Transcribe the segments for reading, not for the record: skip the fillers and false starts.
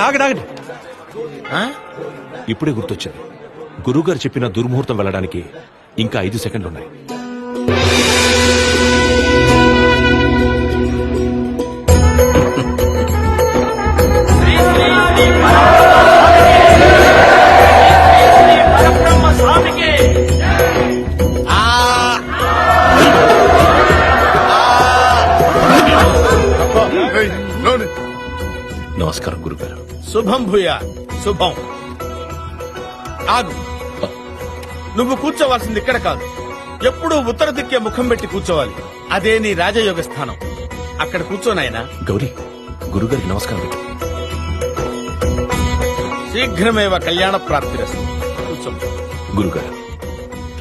ఆగండి. ఇప్పుడే గుర్తొచ్చింది. గురుగారు చెప్పిన దుర్ముహూర్తం వెళ్ళడానికి ఇంకా 5 సెకండ్లు ఉన్నాయి. నమస్కారం గురుగారు. శుభం భూయా శుభం. ఆగు, నువ్వు కూర్చోవాల్సింది ఇక్కడ కాదు, ఎప్పుడూ ఉత్తర దిక్కే ముఖం పెట్టి కూర్చోవాలి. అదే నీ రాజయోగ స్థానం. అక్కడ కూర్చోనాయనా. గౌరీ, గురుగారికి నమస్కారం పెట్టు. శీఘ్రమేవ కళ్యాణ ప్రాప్తిరస్తు. కూర్చో. గురుగారు,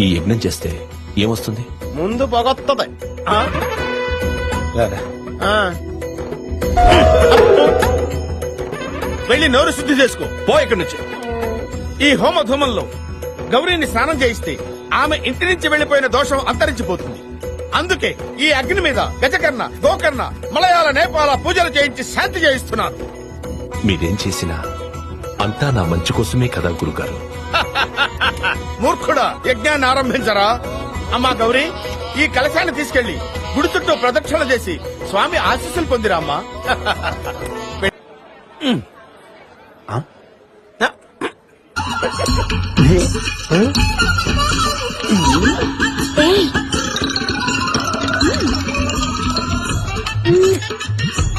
ఈ యజ్ఞం చేస్తే ఏమొస్తుంది? ముందు పొగొత్తది. వెళ్ళి నోరు శుద్ధి చేసుకో. పో ఇక్కడి నుంచి. ఈ హోమధూమంలో గౌరీని స్నానం చేయిస్తే ఆమె ఇంటి నుంచి వెళ్లిపోయిన దోషం అంతరించిపోతుంది. అందుకే ఈ అగ్ని మీద గజకర్ణ, గోకర్ణ, మలయాళ, నేపాల పూజలు చేయించి శాంతి చేయిస్తున్నాను. మీరేం చేసినా అంతా నా మంచి కోసమే కదా గురుగారు. మూర్ఖుడా, యజ్ఞాన్ని ఆరంభించరా. అమ్మా గౌరీ, ఈ కలశాన్ని తీసుకెళ్లి గుడి చుట్టూ ప్రదక్షిణ చేసి స్వామి ఆశీస్సులు పొందిరా అమ్మా.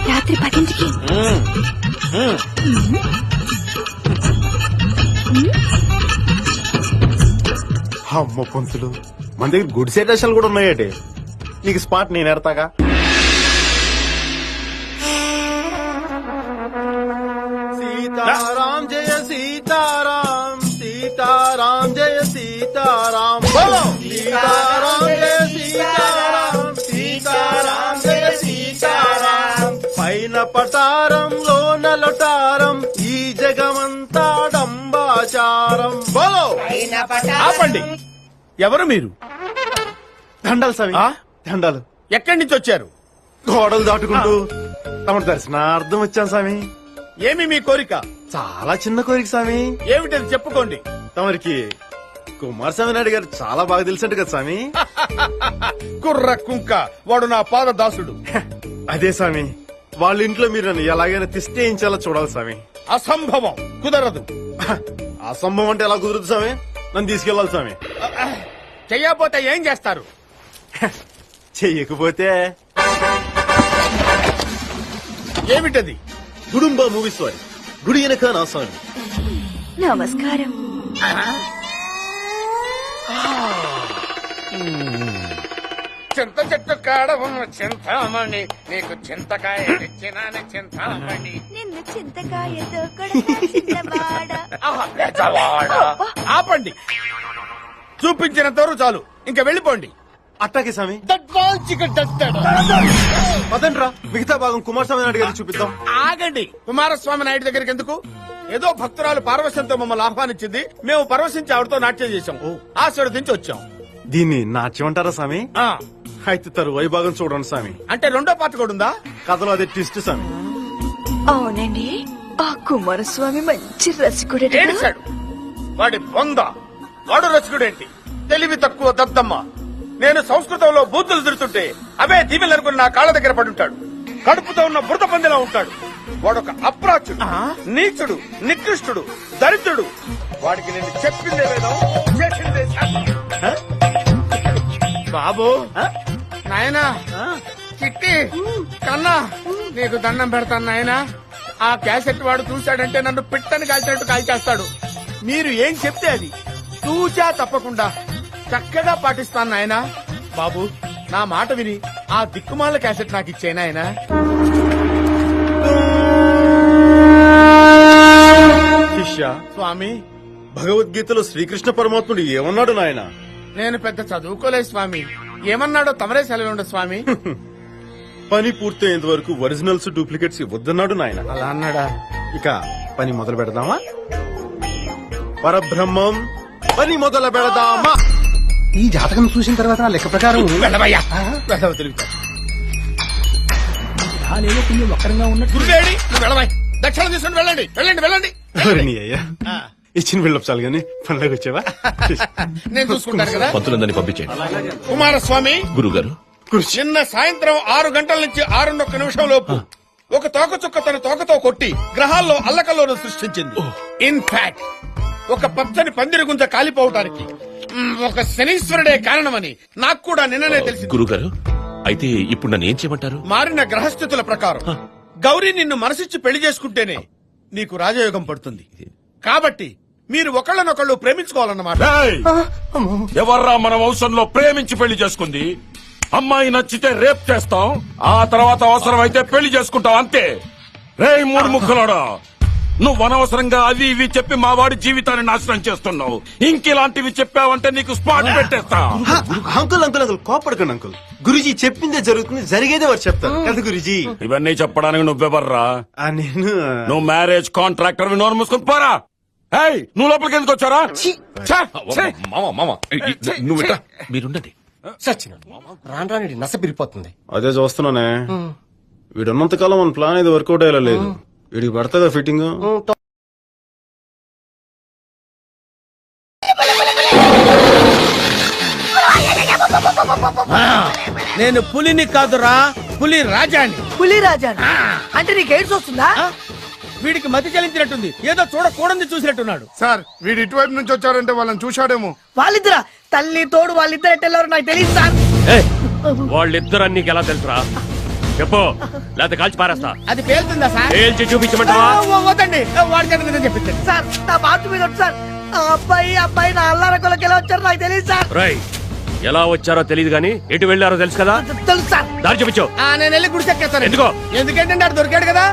రాత్రి 10ంటికి అమ్మ పంతులు, మన దగ్గర గుడ్ సెటేషన్లు కూడా ఉన్నాయటే. నీకు స్పాట్ నేను ఎడతాగా. సీతారాం జయ సీతారాం, సీతారాం జయ సీతారాం, సీతారాం జయ సీతారాం, సీతారాం జయ సీతారాం. పైన పటారంలో నలటారం, ఈ జగమంతా డంబాచారం. బోలో. ఆపండి. ఎవరు మీరు? దండాలు సవి, దండాలు. ఎక్కడి నుంచి వచ్చారు? గోడలు దాటుకుంటూ తమ దర్శనార్థం వచ్చాం స్వామి. ఏమి మీ కోరిక? చాలా చిన్న కోరిక స్వామి. ఏమిటది చెప్పుకోండి. తమరికి కుమారస్వామి నాయుడు గారు చాలా బాగా తెలిసినట్టు కదా స్వామి. కుర్ర కుంక, వాడు నా పాద దాసుడు. అదే స్వామి, వాళ్ళ ఇంట్లో మీరు నన్ను ఎలాగైనా తిష్టేయించేలా చూడాలి స్వామి. అసంభవం, కుదరదు. అసంభవం అంటే ఎలా కుదురుదు స్వామి? నన్ను తీసుకెళ్లాలి స్వామి. చెయ్యకపోతే ఏం చేస్తారు? చెయ్యకపోతే ఏమిటది? గుడుంబ మూవీస్ వారి గుడి వెనక నా స్వామి. నమస్కారం. చింత చెట్టు కాడ ఉన్న చింతామణి, నీకు చింతకాయ తెచ్చినాని చింతామణి. నిన్ను చింతకాయతో కొడతా. ఆపండి. చూపించినంతవరకు చాలు, ఇంకా వెళ్ళిపోండి. అట్టాకే స్వామి. పదండ్రా, మిగతా భాగం కుమారస్వామి నాయుడు గారికి చూపిద్దాం. ఆగండి. కుమారస్వామి నాయుడు దగ్గరికి ఎందుకు? ఏదో భక్తురాలు పార్వశంతో మమ్మల్ని ఆహ్వానించింది, మేము పరవశించి ఆవిడతో నాట్యం చేశాం, ఆశీర్వదించి వచ్చాం. దీన్ని నాట్యం అంటారా స్వామి? ఆ, అయితే తరువాయి భాగం చూడండి స్వామి. అంటే రెండో పాట కూడా ఉందా? కథలో అదే ట్విస్ట్ స్వామి. అవునండి, ఆ కుమారస్వామి మంచి రసికుడే. ఏడిశాడు వాడి బొంద. వాడు రసికుడేంటి? తెలివి తక్కువ దద్దమ్మ. నేను సంస్కృతంలో బూతులు తిడుతుంటే అవే దీవెలనుకుని నా కాళ్ళ దగ్గర పడుంటాడు. కడుపుతో ఉన్న బురద పందిలా ఉంటాడు. వాడొక అప్రాచుడు, నీచుడు, నికృష్టుడు, దరిద్రుడు. వాడికి నేను చెప్పిందే వేదం, చేసిందే శాస్త్రం. బాబు, నాయనా, చిట్టి, కన్నా, నీకు దండం పెడతాను నాయనా. ఆ క్యాసెట్ వాడు చూశాడంటే నన్ను పిట్టని కాల్చినట్టు కాల్చేస్తాడు. మీరు ఏం చెప్తే అది తూచా తప్పకుండా చక్కగా పాటిస్తాను నాయనా. బాబు, నా మాట విని ఆ దిక్కుమాల క్యాసెట్ నాకు ఇచ్చే నాయనా. శిష్య, స్వామి, భగవద్గీతలో శ్రీకృష్ణ పరమాత్ముడు ఏమన్నాడు నాయన? నేను పెద్ద చదువుకోలేదు స్వామి. ఏమన్నాడో తమరే సెలవుండ స్వామి. పని పూర్తయ్యేంత వరకు ఒరిజినల్స్ డూప్లికేట్స్ ఇవ్వద్దన్నాడు నాయన. అలా అన్నాడా? ఇక పని మొదలు పెడదామా? పరబ్రహ్మం, పని మొదలు పెడదామా? ఈ జాతకం చూసిన తర్వాత నా లెక్క ప్రకారం వెళ్ళవయ్యా, వెళ్ళవ తెలివితే. కొంచెం వక్రంగా ఉన్నట్టు. గురువేడి, నువ్వు వెళ్ళవా. దక్షిణ తీసుకుని వెళ్ళండి వెళ్ళండి వెళ్ళండి ఎవరు నీ అయ్యా ఇచ్చిన బిల్డప్ చాలు గానీ పనిలోకి వచ్చావా నేను చూసుకుంటాను కదా. పంతులందరినీ పంపించండి. కుమారస్వామి, గురుగారు, నిన్న సాయంత్రం 6 గంటల నుంచి 6:01 లోపు ఒక తోకచుక్క తన తోకతో కొట్టి గ్రహాల్లో అల్లకల్లోను సృష్టించింది. ఇన్ఫాక్ట్ ఒక పచ్చని పందిరి గుంజ కాలిపోవటానికి ఒక శనీశ్వరుడే కారణమని నాకు కూడా నిన్ననే తెలిసింది. గురుగారు, అయితే ఇప్పుడు నన్ను ఏం చేయమంటారు? మారిన గ్రహస్థితుల ప్రకారం గౌరీ నిన్ను మనసిచ్చి పెళ్లి చేసుకుంటేనే నీకు రాజయోగం పడుతుంది. కాబట్టి మీరు ఒకళ్ళనొకళ్ళు ప్రేమించుకోవాలన్నమాట. ఎవర్రా మన వంశంలో ప్రేమించి పెళ్లి చేసుకుంది? అమ్మాయి నచ్చితే రేప్ చేస్తాం, ఆ తర్వాత అవసరమైతే పెళ్లి చేసుకుంటాం, అంతే. రేయ్ మూడు ముక్కలోడా, నువ్వు అనవసరంగా అవి ఇవి చెప్పి మా వాడి జీవితాన్ని నాశనం చేస్తున్నావు. ఇంకిలాంటివి చెప్పావంటే నీకు స్పాట్ పెట్టేస్తా. అంకుల్ అంకుల్ అంకుల్ కోపడకండి అంకుల్. గురుజీ చెప్పిందే జరుగుతుంది, జరిగేదే వారు చెప్తారు కదా గురుజీ. ఇవన్నీ చెప్పడానికి నువ్వెవర్రా? నేను నువ్వు మ్యారేజ్ కాంట్రాక్టర్, నోరు మూసుకొని పోరా. ఏయ్, నువ్వు లోపలికి ఎందుకు వచ్చారా? మీరుండండి. సచిన రాను రాని నస పిరిపోతుంది. అదే చూస్తున్నానే, వీడున్నంత కాలం మన ప్లాన్ ఇది వర్కౌట్ అయ్యేలా లేదు. వీడికి పడుతుందా ఫిట్టింగ్? నేను పులిని కాదురా, పులి రాజాని. పులి రాజా అంటే నీకు ఎయిడ్స్ వస్తుందా? వీడికి మతి చలించినట్టుంది, ఏదో చూడకూడదు చూసినట్టున్నాడు. సార్ వీడు ఇటువైపు నుంచి వచ్చారంటే వాళ్ళని చూశాడేమో. వాళ్ళిద్దరా? తల్లి తోడు వాళ్ళిద్దరు ఎట్టెళ్ళారో నాకు తెలియదు సార్. వాళ్ళిద్దరు నీకు ఎలా తెలుసురా? చెప్పు, లేకపోతే కాల్చి పారేస్తా. అది పేలుతుందా సార్? పేల్చి చూపించమంటావా? వద్దండి, వాడికి చెప్పించండి. సార్ నా బాటు మీద వచ్చి సార్, ఆ అబ్బాయి నా అల్లారకొలకి ఎలా వచ్చారో నాకు తెలియదు సార్. రై, ఎలా వచ్చారో తెలియదు గానీ ఎటు వెళ్ళారో తెలుసు కదా? తెలుసు సార్. దారి చూపించు. నేను వెళ్ళి గుడిసెక్కేస్తాను. ఎందుకో? ఎందుకంటే ఆడు దొరికాడు కదా,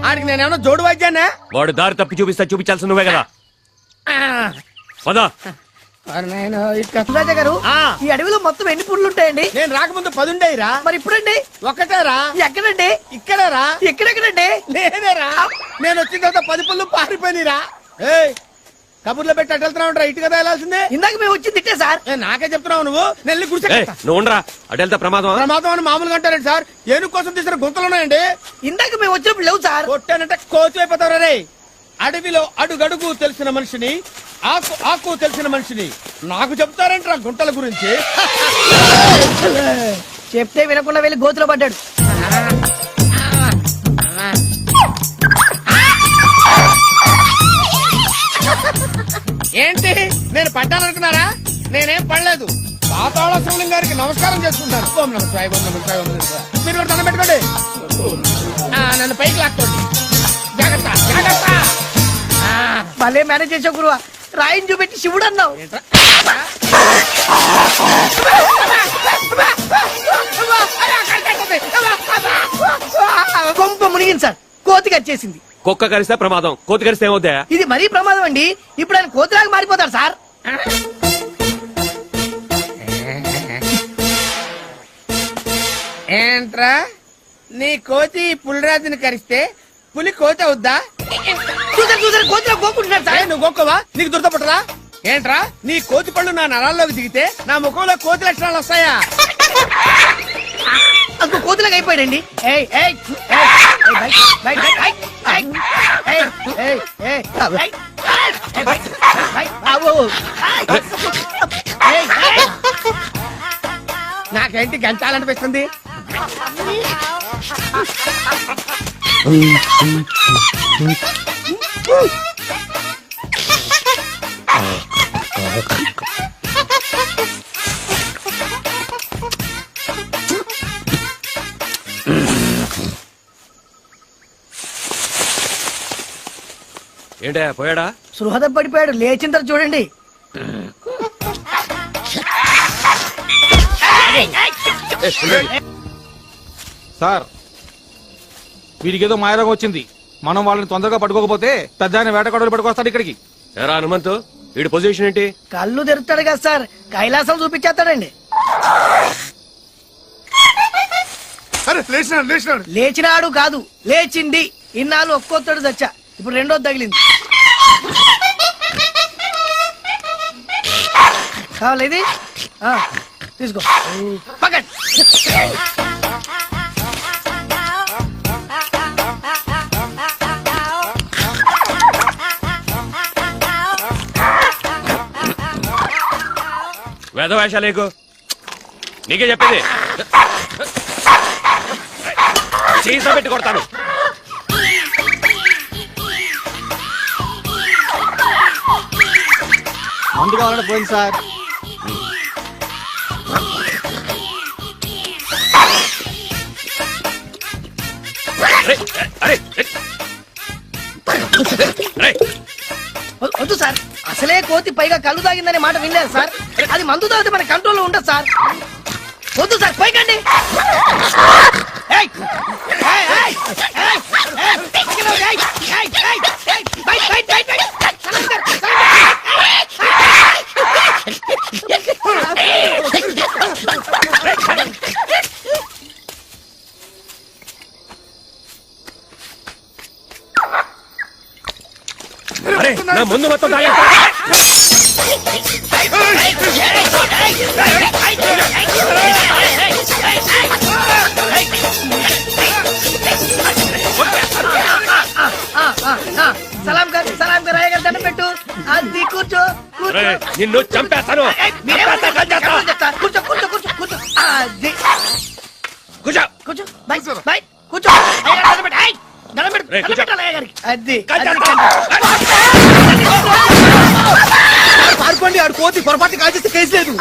ఆడికి నేనేమన్నా జోడు వాయిద్యానా? వాడు దారి తప్పి చూపిస్తా, చూపించాల్సి నువ్వే కదా. పదా. రాజా గారు, ఆ. ఈ అడవిలో మొత్తం ఎన్ని పుళ్ళు ఉంటాయండి? నేను రాకముందు 10 ఉండేరా. మరి ఇప్పుడండి? ఒక్కటేరా. ఎక్కడండి? ఇక్కడరా. ఎక్కడెక్కడండి? లేదేరా, నేను వచ్చిన తర్వాత 10 పుల్లు పారిపోయినరా. ఏయ్, కబుర్లో పెట్టి అటు వెళ్తున్నావు, ఇటు కదా వెళ్ళాల్సిందే. ఇందాక మేము వచ్చి తిట్టే సార్. నాకే చెప్తున్నావు నువ్వు. నేను ఏయ్, గుడిసెక్కేస్తా. నువ్వు ఉండరా, అటు వెళ్తే ప్రమాదం. ప్రమాదం అని మామూలుగా అంటారండి సార్. ఏనుగు కోసం తీసిన గుంతలు ఉన్నాయండి. ఇందాక మేము వచ్చినప్పుడు లేవు సార్. కొట్టానంటే కోతి అయిపోతావు రే. అడవిలో అడుగడుగు తెలిసిన మనిషిని, ఆకు ఆకు తెలిసిన మనిషిని నాకు చెప్తారంటారా గుంటల గురించి? చెప్తే వినకుండా వెళ్ళి గోతులో పడ్డాడు. ఏంటి, నేను పడ్డాననుకున్నారా? నేనేం పడలేదు. పాతాళ శివలింగం గారికి నమస్కారం చేసుకుంటాను. ఓం నమః శివాయ, ఓం నమః శివాయ, ఓం నమః శివాయ. మీరు కూడా దండం పెట్టుకోండి. నన్ను పైకి లాక్కోండి. జాగ్రత్త జాగ్రత్త. భలే మేనేజ్ చేసావు గురువా. రాయిని చూపెట్టి శివుడు అన్నావు. కొంప మునిగింది సార్. కోతి కచ్చేసింది. కుక్క కరిస్తే ప్రమాదం, కోతి కరిస్తే ఏమవుతా? ఇది మరీ ప్రమాదం అండి. ఇప్పుడు ఆయన కోతిలాగా మారిపోతాడు సార్. ఏంట్రా, నీ కోతి పులిరాజుని కరిస్తే పులి కోతి అవుద్దా? చూసారు కోతిలో గోకుంటున్నాడు సార్. నువ్వు గోక్కవా? నీకు దురదపట్టరా? ఏంట్రా, నీ కోతి పళ్ళు నా నరాల్లోకి దిగితే నా ముఖంలో కోతి లక్షణాలు వస్తాయా? అంకో కోతిలాగా అయిపోయాడండి. ఏయ్, ఏయ్, ఏయ్, బయట, బయట, ఏయ్, ఏయ్, ఏయ్, ఏయ్, ఏయ్, ఏయ్, ఏయ్, బయట, ఆవో, ఏయ్, ఏయ్. నాకేంటి గంచాలనిపిస్తుంది. ఏంటా పోయాడా? సృహద పడిపోయాడు. లేచిన తర్వాత చూడండి. సార్, వీడికి ఏదో మాయరోగం వచ్చింది. మనం వాళ్ళని తొందరగా పట్టుకోకపోతే పెద్ద ఆయన వేటగాడులు పట్టుకొస్తాడు ఇక్కడికి. ఎరా హనుమంతు, వీడి పొజిషన్ ఏంటి? కళ్ళు తెరుతాడు కదా సార్, కైలాసం చూపించేస్తాడండి. అరే లేచినాడు లేచినాడు. లేచినాడు కాదు, లేచింది. ఇన్నాళ్ళు ఒక్కొత్తడు చచ్చా, ఇప్పుడు రెండోది తగిలింది. కావాలి ఇది? తీసుకో పక్కన. వేషాలేకు నీకే చెప్పేది. సీసా పెట్టి కొడతాను. మందు కావాలంటే పోయింది సార్. అరే, అరే, అరే. వద్దు సార్, అసలే కోతి పైగా కళ్ళు తాగిందనే మాట వినలేదు సార్. అది మందు తాగితే మన కంట్రోల్లో ఉండదు సార్. వద్దు సార్, పైకండి. ఏయ్! ఏయ్, ఏయ్, ఏయ్, ఏయ్, పైకి ఏయ్, ఏయ్, ఏయ్, ఏయ్, బయట, బయట, బయట, బయట. సలాం సార్, అరే, నా ముందు మొత్తం తాగా. సలాం గారు అయ్యగారు దండం పెట్టు. అది కూర్చో, కూర్చో. నిన్ను చంపేస్తాను. ఏయ్, మీరేమన్నా చెప్తా. కూర్చో, కూర్చో, కూర్చో, కూర్చో. అది కూర్చో. కూర్చో, బై, బై, కూర్చో. అయ్యగారు దండం పెట్టు. ఏయ్, దండం పెట్టు, రేయ్, దండం కూర్చో. పెట్టాలి అయ్యగారికి. అది పారిపోండి, ఆడు కోతి పొరపాటు కాల్చేస్తే కేసు లేదు.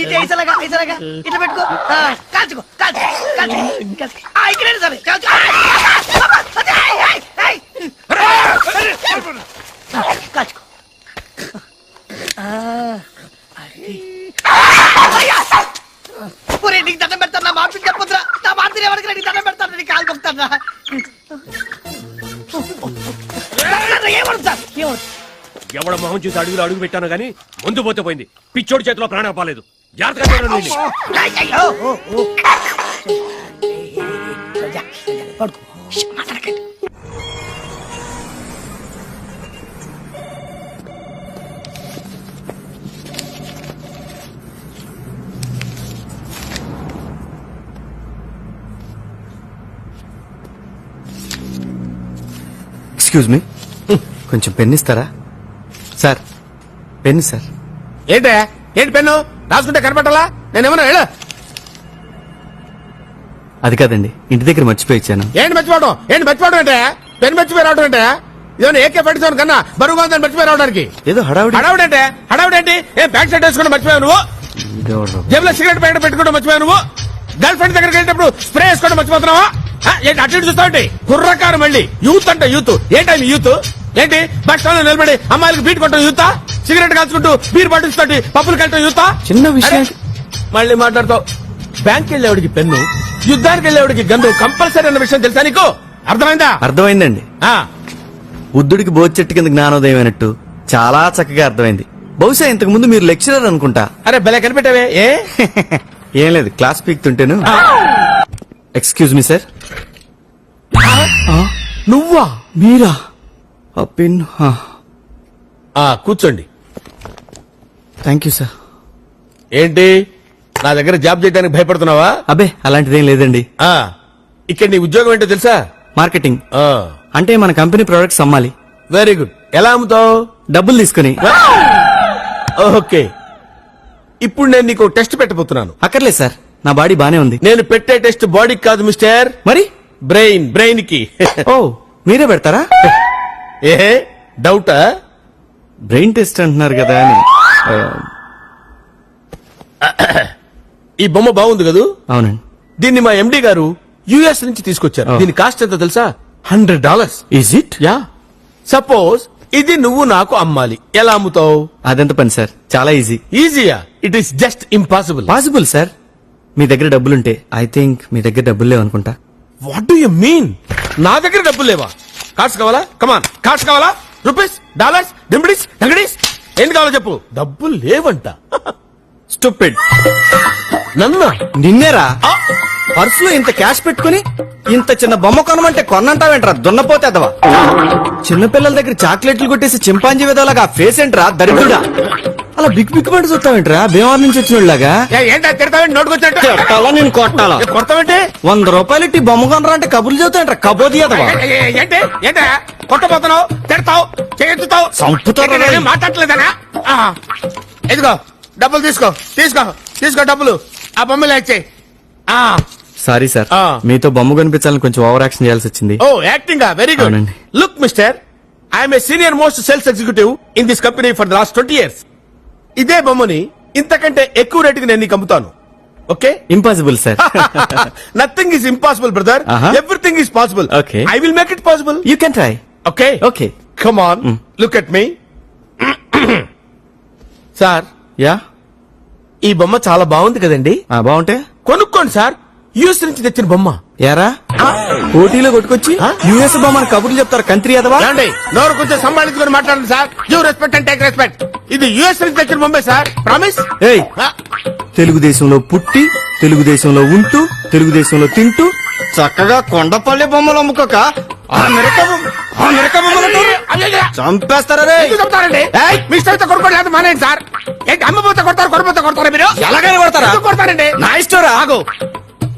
ఇది ఐసలాగా, ఐసలాగా. ఇట్లా పెట్టుకో. కాల్చుకో, కాల్చుకో, కాల్చుకో, కాల్చుకో. ఇక్కడ సరే కాల్చుకో. కాల్చుకో. ఒరే, నీకు దండం పెడతాను. నా మాట చెప్పొద్దురా. నా మాట ఎవరికి నీకు దండం పెడతాను. నీకు కాలు కొడతాను. ఏమడు సార్, ఏమడు? ఎవడ మొహం చూసి అడుగులు అడుగు పెట్టాను గానీ ముందు పోతే పోయింది. పిచ్చోడి చేతిలో ప్రాణం పాలేదు. జాగ్రత్తగా చూడండి వీడిని. అయ్యో, పడుకో. మాట్లాడకండి. ఎక్స్క్యూజ్ మీ, కొంచెం పెన్ ఇస్తారా సార్? Pen sir. ఏంటే ఏంటి పెన్ను రాసుకుంటే కనపట్టాలా? నేనేమన్నా వెళ్ళు. అది కాదండి, ఇంటి దగ్గర మర్చిపోయి ఇచ్చాను. ఏంటి మర్చిపోవడం? ఏంటి మర్చిపోవడం అంటే? పెన్ మర్చిపోయి రావడం అంటే? ఇదేమన్నా ఏకే పెట్టుకోను కన్నా బరువుగా ఉందని మర్చిపోయి రావడానికి. ఏదో హడావుడి. హడావుడి అంటే హడావుడి ఏంటి? ఏం బ్యాక్ సైడ్ వేసుకుంటే మర్చిపోయావు నువ్వు? జేబులో సిగరెట్ ప్యాకెట్ పెట్టుకుంటే మర్చిపోయావు నువ్వు? గర్ల్ ఫ్రెండ్ దగ్గరికి వెళ్ళినప్పుడు స్ప్రే వేసుకోవడం మర్చిపోతున్నావా? ఏంటి అటు ఇటు చూస్తా ఉంటే కుర్రకారు మళ్ళీ యూత్ అంటే యూత్ ఏంటి యూత్? ఏంటి బస్ స్టాండ్ లో నిలబడి అమ్మాయిలకు బీట్ కొట్టడం యూతా? సిగరెట్ కాల్చుకుంటూ బీర్ బాటిల్స్ తోటి పప్పులు కట్టడం యూతా? చిన్న విషయం. మళ్ళీ మాట్లాడతావు. బ్యాంక్ వెళ్ళేవాడికి పెన్ను, యుద్ధానికి వెళ్ళేవాడికి గన్ను కంపల్సరీ అన్న విషయం తెలుసా నీకు? అర్థమైందా? అర్థమైందండి. ఆ, బుద్ధుడికి బోధి కింద జ్ఞానోదయం అయినట్టు చాలా చక్కగా అర్థమైంది. బహుశా ఇంతకు ముందు మీరు లెక్చరర్ అనుకుంటా. అరే భలే కనిపెట్టావే. ఏ ఏం లేదు, క్లాస్ పీక్తుంటేను. Excuse me sir. నువ్వా? మీరా? ఆ పెన్. కూర్చోండి. Thank you sir. ఏంటి నా దగ్గర జాబ్ చేయడానికి భయపడుతున్నావా? అబ్బే అలాంటిదేం లేదండి. ఇక్కడ నీ ఉద్యోగం ఏంటో తెలుసా? మార్కెటింగ్. అంటే మన కంపెనీ ప్రొడక్ట్స్ అమ్మాలి. Very good. ఎలా అమ్ముతావు? డబ్బులు తీసుకుని. ఓకే, ఇప్పుడు నేను నీకు టెస్ట్ పెట్టబోతున్నాను. అక్కర్లేదు సార్, నా బాడీ బానే ఉంది. నేను పెట్టే టెస్ట్ బాడీకి కాదు మిస్టర్, మరి బ్రెయిన్ కి. ఓ మీరే పెడతారా? ఏ డౌటా? బ్రెయిన్ టెస్ట్ అంటున్నారు కదా అని. ఈ బొమ్మ బాగుంది కదూ? అవునండి. దీన్ని మా ఎండి గారు యుఎస్ నుంచి తీసుకొచ్చారు. దీని కాస్ట్ ఎంత తెలుసా? $100. Is it? యా. సపోజ్ ఇది నువ్వు నాకు అమ్మాలి, ఎలా అమ్ముతావు? అదెంత పని సార్, చాలా ఈజీ. ఈజీయా? It is just impossible. Possible sir. మీ దగ్గర డబ్బులుంటే. ఐ థింక్ మీ దగ్గర డబ్బులు లేవనుకుంటా. What do you mean? నా దగ్గర డబ్బులు లేవా? కార్డ్స్ కావాలా? కమాన్, కార్డ్స్ కావాలా? రూపీస్, డాలర్స్, డింబిడీస్, డంగడీస్, ఏంటి కావాలో చెప్పు. డబ్బులు లేవంట. స్టూపిడ్. నన్నా? నిన్నేరా? పర్సులో ఇంత క్యాష్ పెట్టుకుని ఇంత చిన్న బొమ్మ కొనమంటే కొన్నంటావేంట్రా దున్నపోతే అదవా చిన్నపిల్లల దగ్గర చాక్లెట్లు కొట్టేసి చింపాంజీ విధాలుగా ఫేస్ ఏంట్రా దరిద్రుడా అలా బిగ్ బిగ్ పడి చూస్తావేంట్రా భీమవరం నుంచి వచ్చినోళ్ళగా ఏంటో తిడతావేంటి నోటుకొచ్చినట్టు కొట్టాలా నేను కొట్టాలా కొడతావేంటి 100 రూపాయలు ఇట్టి బొమ్మ కొనరా అంటే కబుర్లు చెబుతాయంట్రా కబోది అదవా ఏంటి ఏంటా కొట్టబోతున్నావు తిడతావు చేతుతావు చంపుతారా రే? మాట్లాడలేదనా ఎదుగో డబ్బులు తీసుకో డబ్బులు ఆ బొమ్మలు ఇచ్చేయి సారీ సార్ ఆ. మీతో బొమ్మ కనిపించాలని కొంచెం ఓవర్ యాక్షన్ చేయాల్సి వచ్చింది ఓ యాక్టింగ్ వెరీ గుడ్ అవునండి. Look mister I'm a senior most sales executive in this company for the last 20 years. ఇదే బొమ్మని ఇంతకంటే ఎక్కువ రేటుకి నేను నీకు అమ్ముతాను okay impossible sir nothing is impossible brother Uh-huh. Everything is possible Okay. I will make it possible you can try okay okay come on look at me sir yeah ఈ బొమ్మ చాలా బాగుంది కదండి బాగుంటే కొనుక్కోండి సార్ యూఎస్ నుంచి తెచ్చిన బొమ్మ యారా పోటీలో కొట్టుకొచ్చి యుఎస్ బొమ్మని కబుర్లు చెప్తారు కంట్రీ అదవా ఏమండి నోరు కొంచెం సంభాళించుకొని మాట్లాడండి sir you respect and take respect ఇది యుఎస్ నుంచి తెచ్చిన బొమ్మే సార్ ప్రామిస్ ఏయ్ తెలుగుదేశంలో పుట్టి తెలుగుదేశంలో ఉంటూ తెలుగుదేశంలో తింటూ చక్కగా కొండపల్లి బొమ్మలు అమ్ముకోక అమెరికా బొమ్మలు చంపేస్తారా రే చెప్తారండి మీ ఇష్టం కొనుక్కోండి లేదా మానేయండి సార్ ఏంటి అమ్మపోతే కొడతారు కొనపోతే కొడతారా మీరు ఎలాగైనా కొడతారా? ఎందుకు కొడతారండి నా ఇష్టం రా. ఆగు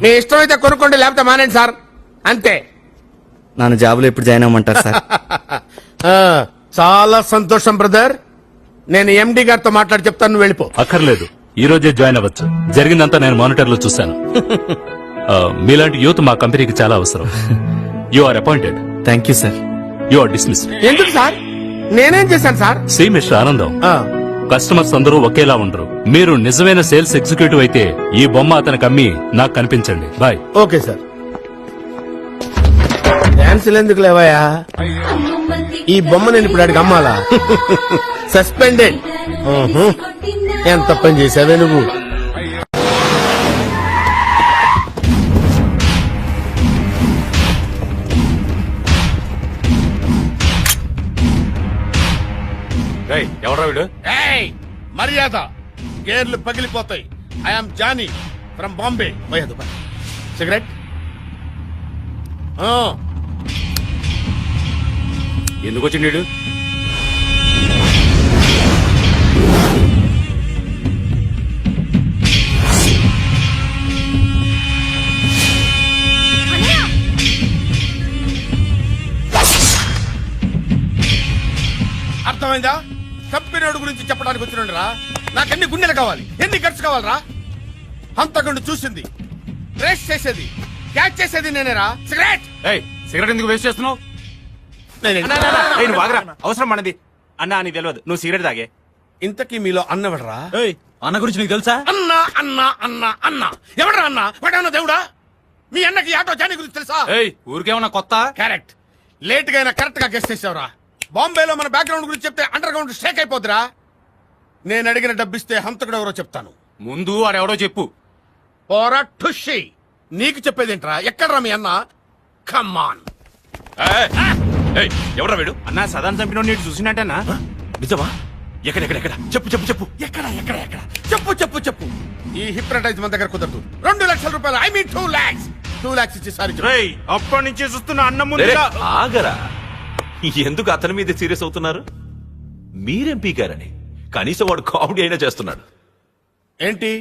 మీ ఇష్టం అయితే కొనుక్కోండి లేకపోతే మానేయండి సార్ అంతే నన్ను జాబులో ఎప్పుడు జాయిన్ అవ్వమంటారు సార్ ఆ, చాలా సంతోషం బ్రదర్ నేను ఎండి గారితో మాట్లాడి చెప్తాను నువ్వు వెళ్ళిపో అక్కర్లేదు ఈ రోజే జాయిన్ అవ్వచ్చు జరిగిందంతా నేను మానిటర్ లో చూశాను మీలాంటి యూత్ మా కంపెనీకి చాలా అవసరం you are appointed thank you sir you are dismiss ఎందుకు సార్ నేనేం చేశాను సార్ సి మిస్టర్ ఆనందం ఆ, కస్టమర్స్ అందరూ ఒకేలా ఉండరు మీరు నిజమైన సేల్స్ ఎగ్జిక్యూటివ్ అయితే ఈ బొమ్మ అతనికి అమ్మి నాకు కనిపించండి బాయ్ ఓకే సార్ డాన్సులు ఎందుకు లేవయా ఈ బొమ్మ నేను ఇప్పుడు అడిగి అమ్మాలా సస్పెండెడ్ ఎంత పని చేసావే నువ్వు ఎవరా వీడు ఏయ్ మర్యాద గేర్లు పగిలిపోతాయి ఐఎమ్ జానీ ఫ్రమ్ బాంబే పోయేదు సిగరెట్ ఎందుకు వచ్చిండు వీడు? అర్థమైందా కంపెనీ గురించి చెప్పడానికి వచ్చినండి రా నాకెన్ని గుండెలు కావాలి ఎన్ని ఖర్చు కావాలరా హంతకుండా చూసింది రేస్ చేసేది క్యాచ్ చేసేది నేనేరా సిగరెట్ సిగరెట్ ఎందుకు వేస్ట్ చేస్తున్నావు అవసరం మనది అన్నా నీకు తెలియదు నువ్వు సిగరెట్ తాగే ఇంతకీ మీలో అన్నవడరా అన్న గురించి నీకు తెలుసా అన్నా అన్నా అన్నా అన్నా ఎవడరా అన్నా వాడన్నా దేవుడా మీ అన్నకి ఆటో జానీ గురించి తెలుసా ఊరికేమన్నా కొత్త కరెక్ట్ లేట్ గా అయినా కరెక్ట్ గా గెస్ట్ చేసావురా బాంబేలో మన బ్యాక్గ్రౌండ్ గురించి చెప్తే అండర్ గ్రౌండ్ స్టేక్ అయిపోద్దిరా నేను అడిగిన డబ్బిస్తే హంతకుడు ఎవరో చెప్తాను ముందు వాడెవడో చెప్పు పోరా ఠుషి నీకు చెప్పేదేంట్రా ఎక్కడ్రా మీ అన్న కమ్మాన్ ఎవరా వీడు అన్న సదాన్ చంపిన నీటి చూసినట్టేనా నిజమా ఎక్కడ చెప్పు చెప్పు చెప్పు ఎక్కడ ఎక్కడ ఎక్కడ చెప్పు చెప్పు చెప్పు ఈ హిప్నటైజ్ మన దగ్గర కుదరదు 2 లక్షల రూపాయలు ఐ మీన్ 2 lakhs 2 lakhs ఇచ్చి సారీ చెప్పు. అప్పటి నుంచి చూస్తున్న అన్న ముందు రే, ఆగరా ఎందుకు అతని మీద సీరియస్ అవుతున్నారు మీరేం పీకారని కనీసం వాడు కామెడీ అయినా చేస్తున్నాడు ఏంటి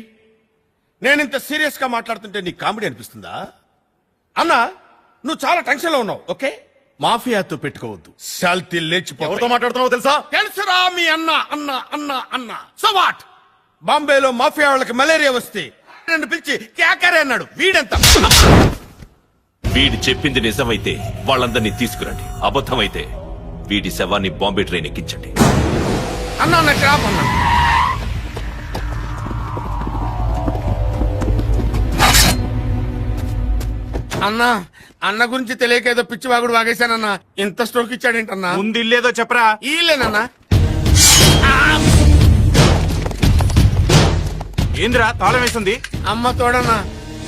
నేను ఇంత సీరియస్ గా మాట్లాడుతుంటే నీకు కామెడీ అనిపిస్తుందా అన్నా నువ్వు చాలా టెన్షన్ లో ఉన్నావు ఓకే మాఫియాతో పెట్టుకోవద్దు శాల్తీ లేచిపో ఎవరితో మాట్లాడుతున్నావో తెలుసా తెలుసురా మీ అన్న అన్న అన్న అన్న సో వాట్ బాంబేలో మాఫియా వాళ్ళకి మలేరియా వస్తే నన్ను పిలిచి క్యాకరే అన్నాడు వీడెంత వీడి చెప్పింది నిజమైతే వాళ్ళందరినీ తీసుకురండి అబద్ధమైతే వీడి శవాన్ని బాంబే ట్రైన్ ఎక్కించండి అన్నా నా ట్రాప్ అన్నా అన్నా అన్న గురించి తెలియక ఏదో పిచ్చి వాగుడు వాగేశానన్నా ఇంత స్ట్రోక్ ఇచ్చాడేంటన్నా ముందు ఇల్లేదో చెప్పరా ఈలేనన్నా ఏందిరా తాళం వేస్తుంది అమ్మ తోడన్నా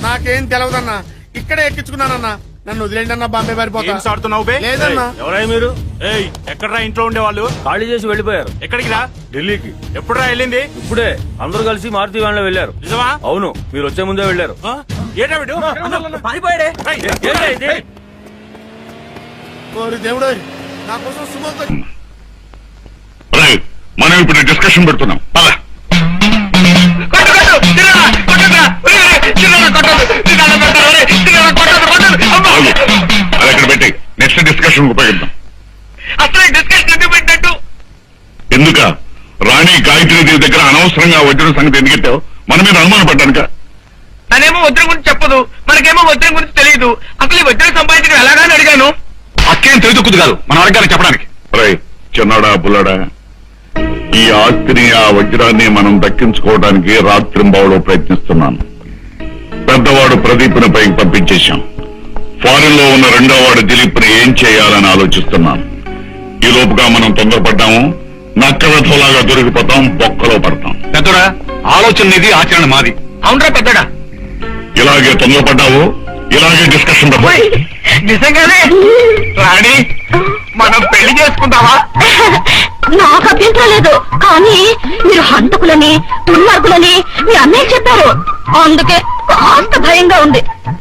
నాకేం తెలవదన్నా ఇక్కడే ఎక్కించుకున్నానన్నా నన్ను వదిలేండన్నా బాంబే పారిపోతా గేమ్స్ ఆడుతున్నావు బే లేదన్నా ఎవరై మీరు ఎక్కడరా ఇంట్లో ఉండేవాళ్ళు ఖాళీ చేసి వెళ్ళిపోయారు ఎక్కడికి రా ఢిల్లీకి. ఎప్పుడురా వెళ్ళింది ఇప్పుడే అందరూ కలిసి మారుతి వ్యాన్ లో వెళ్ళారు నిజమా అవును మీరు వచ్చే ముందే వెళ్ళారు ఆ? ఏటా వీడు? పారిపోయాడే ఏయ్, ఏంటా ఇది? ఓరి దేవుడు నా కోసం సుమంత్ మనం ఇప్పుడు డిస్కషన్ పెడుతున్నాం పద. అది అక్కడ పెట్టి నెక్స్ట్ డిస్కషన్ ఉపయోగిద్దాం. అసలు డిస్కషన్ ఎందుకు పెట్టినట్టు? ఎందుక రాణి గాయత్రీదేవి దగ్గర అనవసరంగా వజ్రం సంగతి ఎందుకెట్టావు? మన మీద అనుమానం పడ్డానుక. తనేమో వజ్రం గురించి చెప్పదు, మనకేమో వజ్రం గురించి తెలియదు. అసలు ఈ వజ్రం సంపాదించడం ఎలాగాని అడిగాను. అక్కేం తెలియదుక్కుదు కాదు మన వర్గాన్ని చెప్పడానికి. చిన్నాడా పుల్లాడా, ఈ ఆస్తిని ఆ వజ్రాన్ని మనం దక్కించుకోవడానికి రాత్రింబావులో ప్రయత్నిస్తున్నాను. పెద్దవాడు ప్రదీప్ను పైకి పంపించేశాం. ఫారిన్ లో ఉన్న రెండో వాడు దిలీప్ ని ఏం చేయాలని ఆలోచిస్తున్నాను. ఈ లోపుగా మనం తొందరపడ్డాము, నక్కవెధలాగా దొరికిపోతాం, బొక్కలో పడతాం. పెద్దడా ఆలోచన నీది, ఆచరణ మాది. అవునరా పెద్దడా? ఇలాగే తొందరపడ్డావు, ఇలాగే డిస్కషన్ నిజంగానే రాణి మనం పెళ్లి చేసుకుందామా? నాకు అభ్యంతరం లేదు, కానీ మీరు హంతకులని దుర్మార్గులని మీ అన్నయ్య చెప్పారు. అందుకే కాస్త భయంగా ఉంది.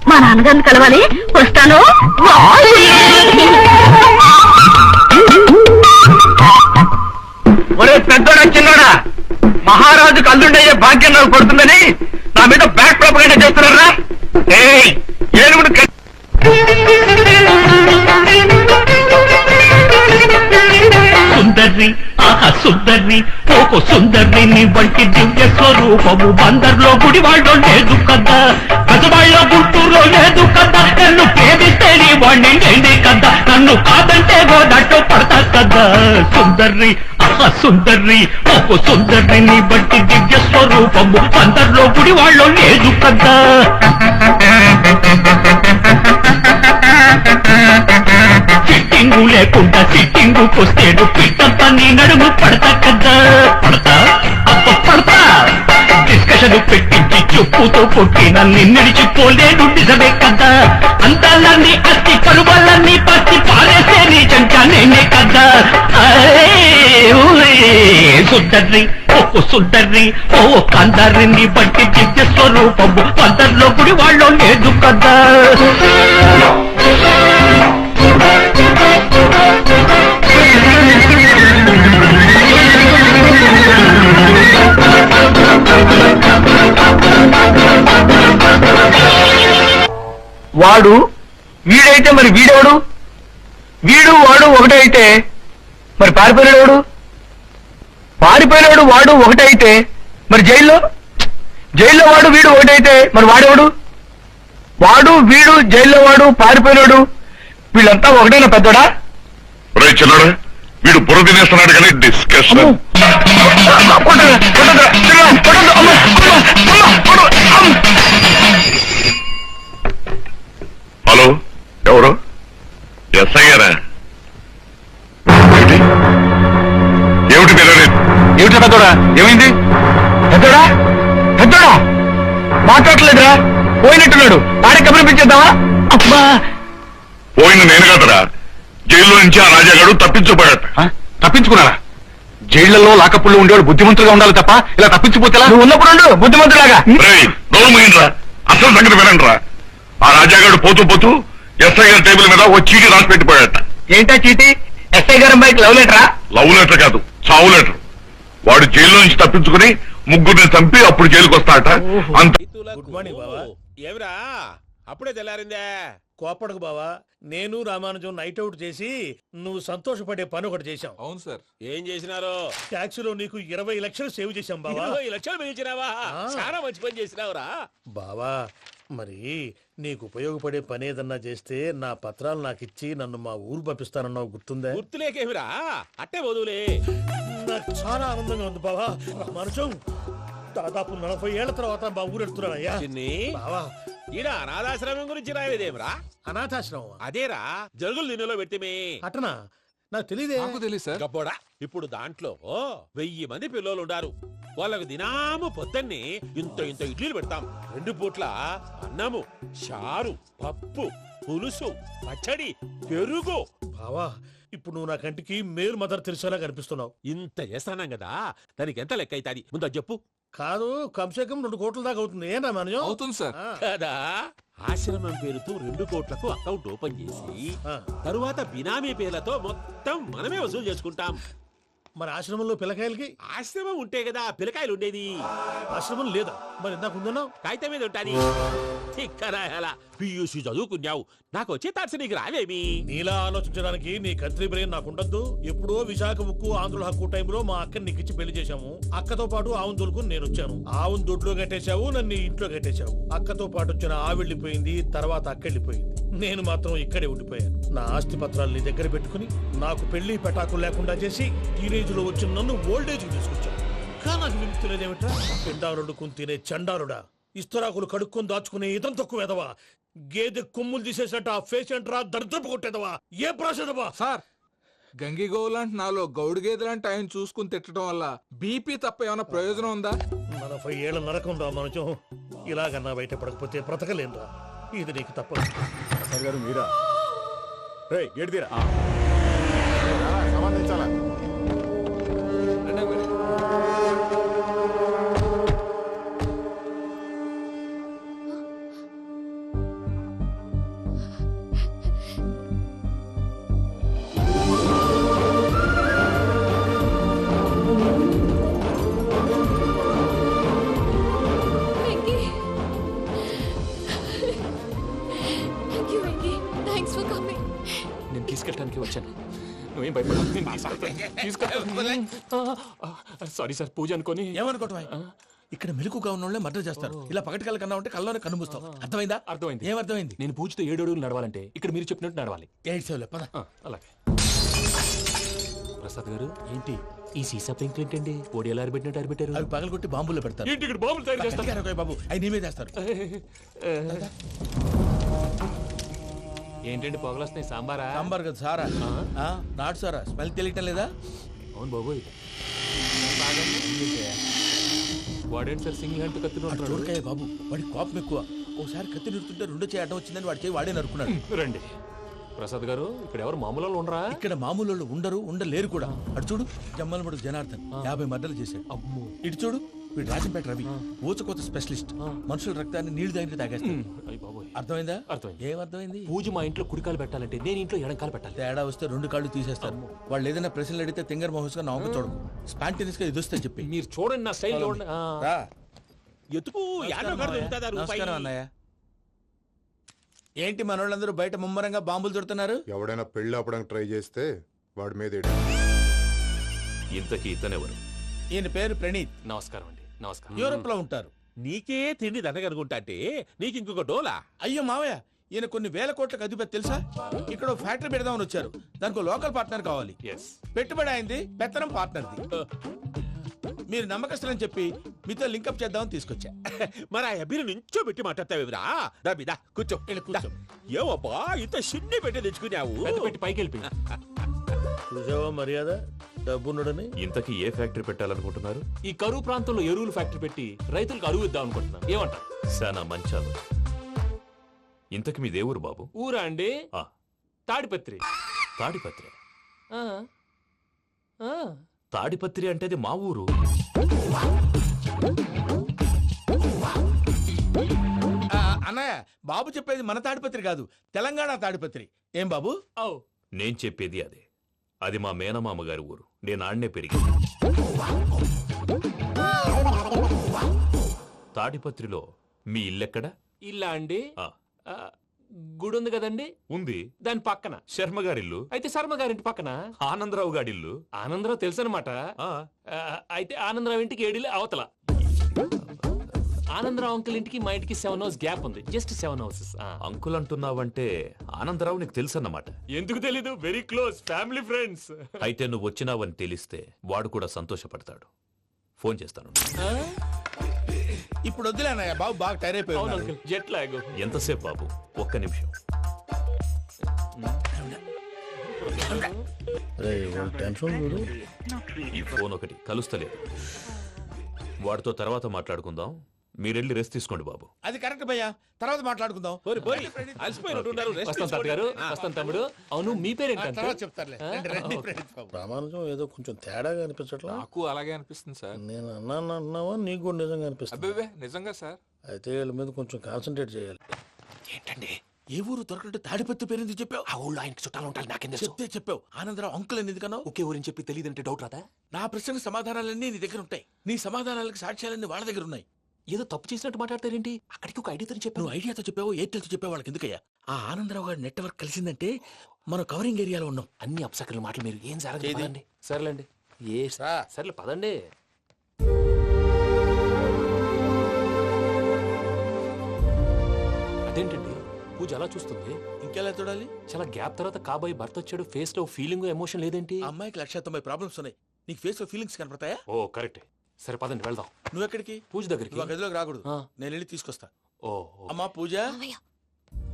మా నాన్నగారిని కలవాలి, వస్తాను. ఒరే పెద్దోడా చిన్నోడా, మహారాజుకు అల్లుండయ్యే భాగ్యం నాకు పడుతుందని నా మీద బ్యాక్ ప్రాపగండా చేస్తున్నారా? ఏనుగుడు సుందర్ని ఆహా సుందర్ని ఓకో సుందర్ని నీ వంటి దివ్య స్వరూపము బందర్లో గుడివాళ్ళలో లేదు కదా, గజవాళ్ళలో గుంటూరులో లేదు కదా. నన్ను ప్రేమిస్తే నీ వాణ్ణి నేనే కదా, నన్ను కాదంటే గోదట్టు పడతా కదా. సుందర్ని ఆహా సుందర్ని ఓకో సుందర్ని నీ వంటి దివ్య స్వరూపము బందర్లో గుడివాళ్ళలో లేదు కదా. సిట్టింగు లేకుండా సిట్టింగుకు వస్తేడు పిట్టంతా నీ నడుము పడతా కదా. పడతా అప్ప పడతా డిస్కషన్ పెట్టించి చెప్పుతో కొట్టి నన్ను నిడిచిపోలేడు నిజమే కదా. అందాలన్నీ అస్థి పరువాలన్నీ పచ్చి పారేసే నీ చంచా నేనే కదా. సుందర్ని ఒక్కు సుందర్ని ఓ కందర్ని బట్టి దివ్య స్వరూపము పందర్లో గుడి వాళ్ళు లేదు కదా. వాడు వీడైతే మరి వీడెవడు? వీడు వాడు ఒకటే అయితే మరి పారిపోయినాడు? పారిపోయినాడు వాడు ఒకటే అయితే మరి జైల్లో వాడు వీడు ఒకటైతే మరి వాడెవడు? వాడు వీడు జైల్లో వాడు పారిపోయినాడు వీళ్ళంతా ఒకటేనా పెద్దోడా? చిన్నాడా వీడు బుర్ర తినేస్తున్నాడు కానీ డిస్కషన్. హలో ఎవరు? ఎస్ఐ గారా? ఏమిటి తెలియలేదు? ఏమిటి పెద్దోడా ఏమైంది? పెద్దోడా పెద్దోడా మాట్లాడలేదురా, పోయినట్టున్నాడు. ఆడే కబురిపించేద్దామా? అబ్బా పోయిన నేను కదరా, జైల్లో నుంచి ఆ రాజాగాడు తప్పించుకుపోయాట. తప్పించుకున్నారా? జైళ్లలో లాకప్పుల్లో ఉండేవాడు బుద్ధిమంతులుగా ఉండాలి తప్ప ఇలా తప్పించిపోతే నువ్వు ఉన్నప్పుడు బుద్ధిమంతులాగా. నోరుమోయినరా, అసలు సంగతి వినండిరా. ఆ రాజాగాడు పోతూ పోతూ ఎస్ఐ గారి టేబుల్ మీద ఓ చీటీ రాసి పెట్టిపోయాట. ఏంటా చీటీ? ఎస్ఐ గారి అమ్మాయికి లవ్ లెటరా? లవ్ లెటర్ కాదు, చావు లెటర్. వాడు జైల్లో నుంచి తప్పించుకుని ముగ్గురిని చంపి అప్పుడు జైలుకి వస్తాట. అంత గుడ్ మార్నింగ్ బావా. ఏమిరా అప్పుడే తెల్లారిందే? కోపడకు బావా, నేను రామానుజం నైట్ అవుట్ చేసి నువ్వు సంతోషపడే పని ఒకటి చేశాం. అవును సార్. ఏం చేసినారో? ట్యాక్సీలో నీకు 20 లక్షలు సేవ్ చేశాం బావా. 20 లక్షలు మిగిల్చినావా? చాలా మంచి పని చేసినావురా బావా. మరి నీకు ఉపయోగపడే పని ఏదన్నా చేస్తే నా పత్రాలు నాకిచ్చి నన్ను మా ఊరు పంపిస్తానన్నావు, గుర్తుందా? గుర్తులేకేమిరా, అట్టే వదులే. నాకు చాలా ఆనందంగా ఉంది బావా. రామానుజం దాదాపు 40 ఏళ్ల తర్వాత మా ఊరు వెళ్తున్నానయ్యా. చిన్ని బావా, ఈడ అనాథాశ్రమం గురించి రాయలేదేమిరా? అనాథాశ్రమం అదేరా జరుగులు దీనిలో పెట్టిమే. అటనా? నాకు తెలియదే. నాకు తెలియదు సార్. గబ్బోడా, ఇప్పుడు దాంట్లో 1000 మంది పిల్లలు ఉండారు. వాళ్ళకు దినాము పొద్దున్నే ఇంత ఇంత ఇడ్లీలు పెడతాం. 2 పూట్ల అన్నము, చారు, పప్పు, పులుసు, పచ్చడి, పెరుగు. బావా, ఇప్పుడు నువ్వు నా కంటికి మేరు మదర్ తెలిసేలా కనిపిస్తున్నావు. ఇంత చేస్తానం కదా, దానికి ఎంత లెక్క అవుతుంది ముందు అది చెప్పు. కాదు కంసే కం 2 కోట్ల దాకా అవుతుంది ఏనా మనం అవుతుంది సార్. కదా ఆశ్రమం పేరుతో 2 కోట్లకు అకౌంట్ ఓపెన్ చేసి తరువాత బినామీ పేర్లతో మొత్తం మనమే వసూలు చేసుకుంటాం. మరి ఆశ్రమంలో పిల్లకాయలకి ఆశ్రమం ఉంటే కదా పిల్లకాయలు ఉండేది. ఆశ్రమం లేదా మరి ఇందాక ఉందన్నావు. కాగితం మీద ఉంటాది. ఇక్కడ ఎలా పియూసీ చదువుకున్నావు, నాకు వచ్చే తాట్స్ నీకు రావేమి? నీలా ఆలోచించడానికి నీ కత్రి బ్రెయిన్ నాకు ఉండద్దు. ఎప్పుడో విశాఖ ఉక్కు ఆంధ్రుల హక్కు టైంలో మా అక్కని నీకిచ్చి పెళ్లి చేశాము. అక్కతో పాటు ఆవును దొడుకుని నేను వచ్చాను. ఆవును దొడ్లో కట్టేశావు, నన్ను ఇంట్లో కట్టేశావు. అక్కతో పాటు వచ్చిన ఆవిళ్ళిపోయింది, తర్వాత అక్కెళ్ళిపోయింది. నేను మాత్రం ఇక్కడే ఉండిపోయాను. నా ఆస్తి పత్రాలు నీ దగ్గర పెట్టుకుని నాకు పెళ్లి పెటాకులు లేకుండా చేసి టీనేజ్ లో వచ్చిన నన్ను ఓల్డేజ్ తీసుకొచ్చాను. కానీ నాకు విముక్తులేదేమిట్రా? పిండారుడుకుని తినే చండారుడా, ఇస్తరాకులు కడుక్కొని దాచుకునే ఇతం తక్కువ ఎదవా, గేదె కొమ్ములు తీసేసట ఆ పేషెంట్ రా దరిద్రపు కొట్టేదవా, ఏ ప్రాసెదవా? సార్ గంగి గోవులాంటి నాలో గౌడు గేదెలాంటి ఆయన చూసుకుని తిట్టడం వల్ల బీపీ తప్ప ఏమైనా ప్రయోజనం ఉందా? 40 ఏళ్ల నరకం రా మనచం. ఇలాగన్నా బయట పడకపోతే బ్రతకలేనురా. ఇది నీకు తప్పదు. సార్ గారు మీరా? రే గేట్ తీరా. సంబంధించాలా? నేను తీసుకెళ్ళడానికి వచ్చాను. నువ్వేం భయపడ. సారీ సార్, పూజ అనుకోని. ఏమనుకోవటం? ఇక్కడ మెలకుగా ఉన్న వాళ్ళే మర్డర్ చేస్తారు. ఇలా పగటి కళ్ళ కన్నా ఉంటే కళ్ళలోనే కనుమూస్తావు. అర్థమైందా? అర్థమైంది. ఏమర్థమైంది? నేను పూజతో 7 అడుగులు నడవాలంటే ఇక్కడ మీరు చెప్పినట్టు నడవాలి. 8 సేవలే పద. అలాగే. ప్రసాద్ గారు ఏంటి ఈ సీసా పెంకులు ఏంటండి? ఓడి ఎలా అరబెట్టినట్టు అరబెట్టారు? అవి పగలు కొట్టి బాంబుల్లో పెడతారు. ఏంటి ఇక్కడ బాంబులు తయారు చేస్తారు? బాబు అవి నీ మీద వేస్తారు. ఏంటండి పొగలు వస్తున్నాయి? సాంబారా? సాంబార్ కదా సారా. నాటు సారా. స్మెల్ తెలియటం లేదా? అవును బాబోయ్. వాడేంటి సార్ సింగిల్ హ్యాండ్ కత్తిన చూడకాయ బాబు, వాడి కోపం ఎక్కువ. ఓసారి కత్తి నిరుతుంటే 2 చేయి అడ్డం వచ్చిందని వాడి చేయి వాడే నరుకున్నాడు. రండి ప్రసాద్ గారు, ఇక్కడ ఎవరు మామూలు వాళ్ళు ఉండరా? ఇక్కడ మామూలు వాళ్ళు ఉండరు, ఉండలేరు కూడా. అటు చూడు, జమ్మలమడు జనార్దన్ 50 మర్డర్లు చేశాడు. అమ్మో. ఇటు చూడు, వీడు రాజంపేట రవి ఊచకోత స్పెషలిస్ట్. మనుషుల రక్తాన్ని నీళ్లు దగ్గర తాగేస్తాడు. అర్థమైందా? అర్థమైంది. ఏమర్థమైంది? పూజ మా ఇంట్లో కుడికాలు పెట్టాలంటే నేను ఇంట్లో ఎడంకాలు పెట్టాలి. తేడా వస్తే 2 కాళ్ళు తీసేస్తారు. వాళ్ళు ఏదైనా ప్రశ్నలు అడిగితే తింగర్ మహోస్ గా నవ్వు చూడకు. స్పాంటినియస్ గా ఎదుస్తా చెప్పి. మీరు చూడండి నా స్టైల్ చూడండి. ఎతుకు యాడో కాడ దొరుకుతుందా రూపాయి? నమస్కారం అన్నయ్య. ఏంటి మనోళ్ళందరూ బయట ముమ్మరంగా బాంబులు దొరుకుతున్నారు? ఎవడైనా పెళ్లి ఆపడానికి ట్రై చేస్తే వాడి మీద ఇంతకీ ఇతనెవరు? ఈయన పేరు ప్రణీత్. నమస్కారం అండి. నమస్కారం. యూరోప్ లో ఉంటారు. నీకే తిండి దండగనుకుంటా అంటే నీకు ఇంకొక డోలా? అయ్యో మావయ్య, ఈయన కొన్ని వేల కోట్లకు అధిపతి తెలుసా? ఇక్కడ ఓ ఫ్యాక్టరీ పెడదామని వచ్చారు. దానికి లోకల్ పార్ట్నర్ కావాలి. పెట్టుబడి అయింది, పెత్తనం పార్ట్నర్ది. మీరు నమ్మకస్తులని చెప్పి మీతో లింకప్ చేద్దామని తీసుకొచ్చా. మరి ఆ అబ్బిని నుంచో పెట్టి మాట్లాడతావేమిరా? దాబిదా కూర్చో. కూర్చో. ఏవబ్బా ఇంత షిన్ని పెట్టి తెచ్చుకున్నావు? పెట్టి పైకి వెళ్ళి చూసావా మర్యాద డబ్బున్నడని. ఇంతకీ ఏ ఫ్యాక్టరీ పెట్టాలనుకుంటున్నారు? ఈ కరువు ప్రాంతంలో ఎరువులు ఫ్యాక్టరీ పెట్టి రైతులకు అరువు ఇద్దాం అనుకుంటున్నాను. ఏమంటారు? శానా మంచాలు. ఇంతకి మీ దేవురు బాబు? ఊరా అండి? తాడిపత్రి. తాడిపత్రి? తాడిపత్రి అంటే అది మా ఊరు. అన్నయ్య, బాబు చెప్పేది మన తాడిపత్రి కాదు, తెలంగాణ తాడిపత్రి. ఏం బాబు? నేను చెప్పేది అదే. అది మా మేనమామ గారి ఊరు. నేను ఆడనే పెరిగింది. తాడిపత్రిలో మీ ఇల్లెక్కడ? ఇల్లా అండి? గుడి ఉంది కదండి. ఉంది. దాని పక్కన శర్మ గారిల్లు. అయితే శర్మ గారింటి పక్కన ఆనందరావు గారిల్లు. ఆనందరావు తెలుసు అనమాట. అయితే ఆనందరావు ఇంటికి 7 అవతల. ఆనందరావు అంకుల్ ఇంటికి మా ఇంటికి 7 హౌస్ గ్యాప్ ఉంది. Just 7 houses. అంకుల్ అంటున్నావంటే ఆనందరావు నీకు తెలుసు అన్నమాట. ఎందుకు తెలీదు? Very close family friends. అయితే నువ్వు వచ్చినావని తెలిస్తే వాడు కూడా సంతోషపడతాడు. ఫోన్ చేస్తాను. ఇప్పుడు వద్దులే అన్నయ్య, బాబు బాగా టైర్ అయిపోయాడు. Jet lag. ఎంతసేపు బాబు? ఒక్క నిమిషం. ఈ ఫోన్ ఒకటి కలుస్తలేదు. వాడితో తర్వాత మాట్లాడుకుందాం. మీరెళ్ళి రెస్ట్ తీసుకోండి బాబు. అది కరెక్ట్ భయ్యా, తర్వాత మాట్లాడుకుందాం. వస్తాం తాత గారు, వస్తాం తమ్ముడు. అవును మీ పేరేంటి అంకుల్? తర్వాత చెప్తారులే. రండి, రండి, ప్రణీత్ బాబు. ప్రామాణికం ఏదో కొంచెం తేడాగా అనిపించట్లా. నాకు అలాగే అనిపిస్తుంది సార్. నేను అన్నావా నీకు కూడా నిజంగా అనిపిస్తుంది? అబ్బే నిజంగా సార్. అయితే వీళ్ళ మీద కొంచెం కాన్సన్ట్రేట్ చేయాలి. ఏంటండి ఏ ఊరు దొరకట్టు తాడిపత్రి పేరు ఎందుకు చెప్పావు? ఆ ఊళ్ళో ఆయనకి చుట్టాలు ఉంటారు, నాకేం చెప్తే చెప్పావు. ఆనందరావు అంకుల్ అని ఎందుకన్నావు? ఒకే ఊరిని చెప్పి తెలియదంటే డౌట్ రాదా? నా ప్రశ్నకు సమాధానాలన్నీ నీ దగ్గర ఉంటాయి, నీ సమాధానాలకు సాక్ష్యాలన్నీ వాళ్ళ దగ్గర ఉన్నాయి. ఏదో తప్పు చేసినట్టు మాట్లాడతారేంటి? అక్కడికి ఒక ఐడియాతో చెప్పావు. నువ్వు ఐడియాతో చెప్పావు, ఎయిర్టెల్తో చెప్పావు, వాళ్ళకి ఎందుకయ్యా? ఆ ఆనందరావు గారి నెట్వర్క్ కలిసిందంటే మనం కవరింగ్ ఏరియాలో ఉన్నాం. అన్ని అప్సకల మాటలు మీరు ఏం జరగదు. సర్లేండి, సర్లే పదండి. అదేంటండి పూజ అలా చూస్తుంది? ఇంకెలా చూడాలి? చాలా గ్యాప్ తర్వాత కాబోయే భర్త వచ్చాడు, ఫేస్ లో ఫీలింగ్ ఎమోషన్ లేదేంటి? అమ్మాయికి 190 ప్రాబ్లమ్స్ ఉన్నాయి, నీకు ఫేస్ లో ఫీలింగ్స్ కనపడతాయా? ఓ కరెక్టే. సరే పదండి వెళ్దాం. నువ్వు ఎక్కడికి? పూజ దగ్గరికి. నువ్వు ఆ గదిలోకి రాకూడదు, నేను వెళ్ళి తీసుకొస్తా. ఓ అమ్మా పూజ,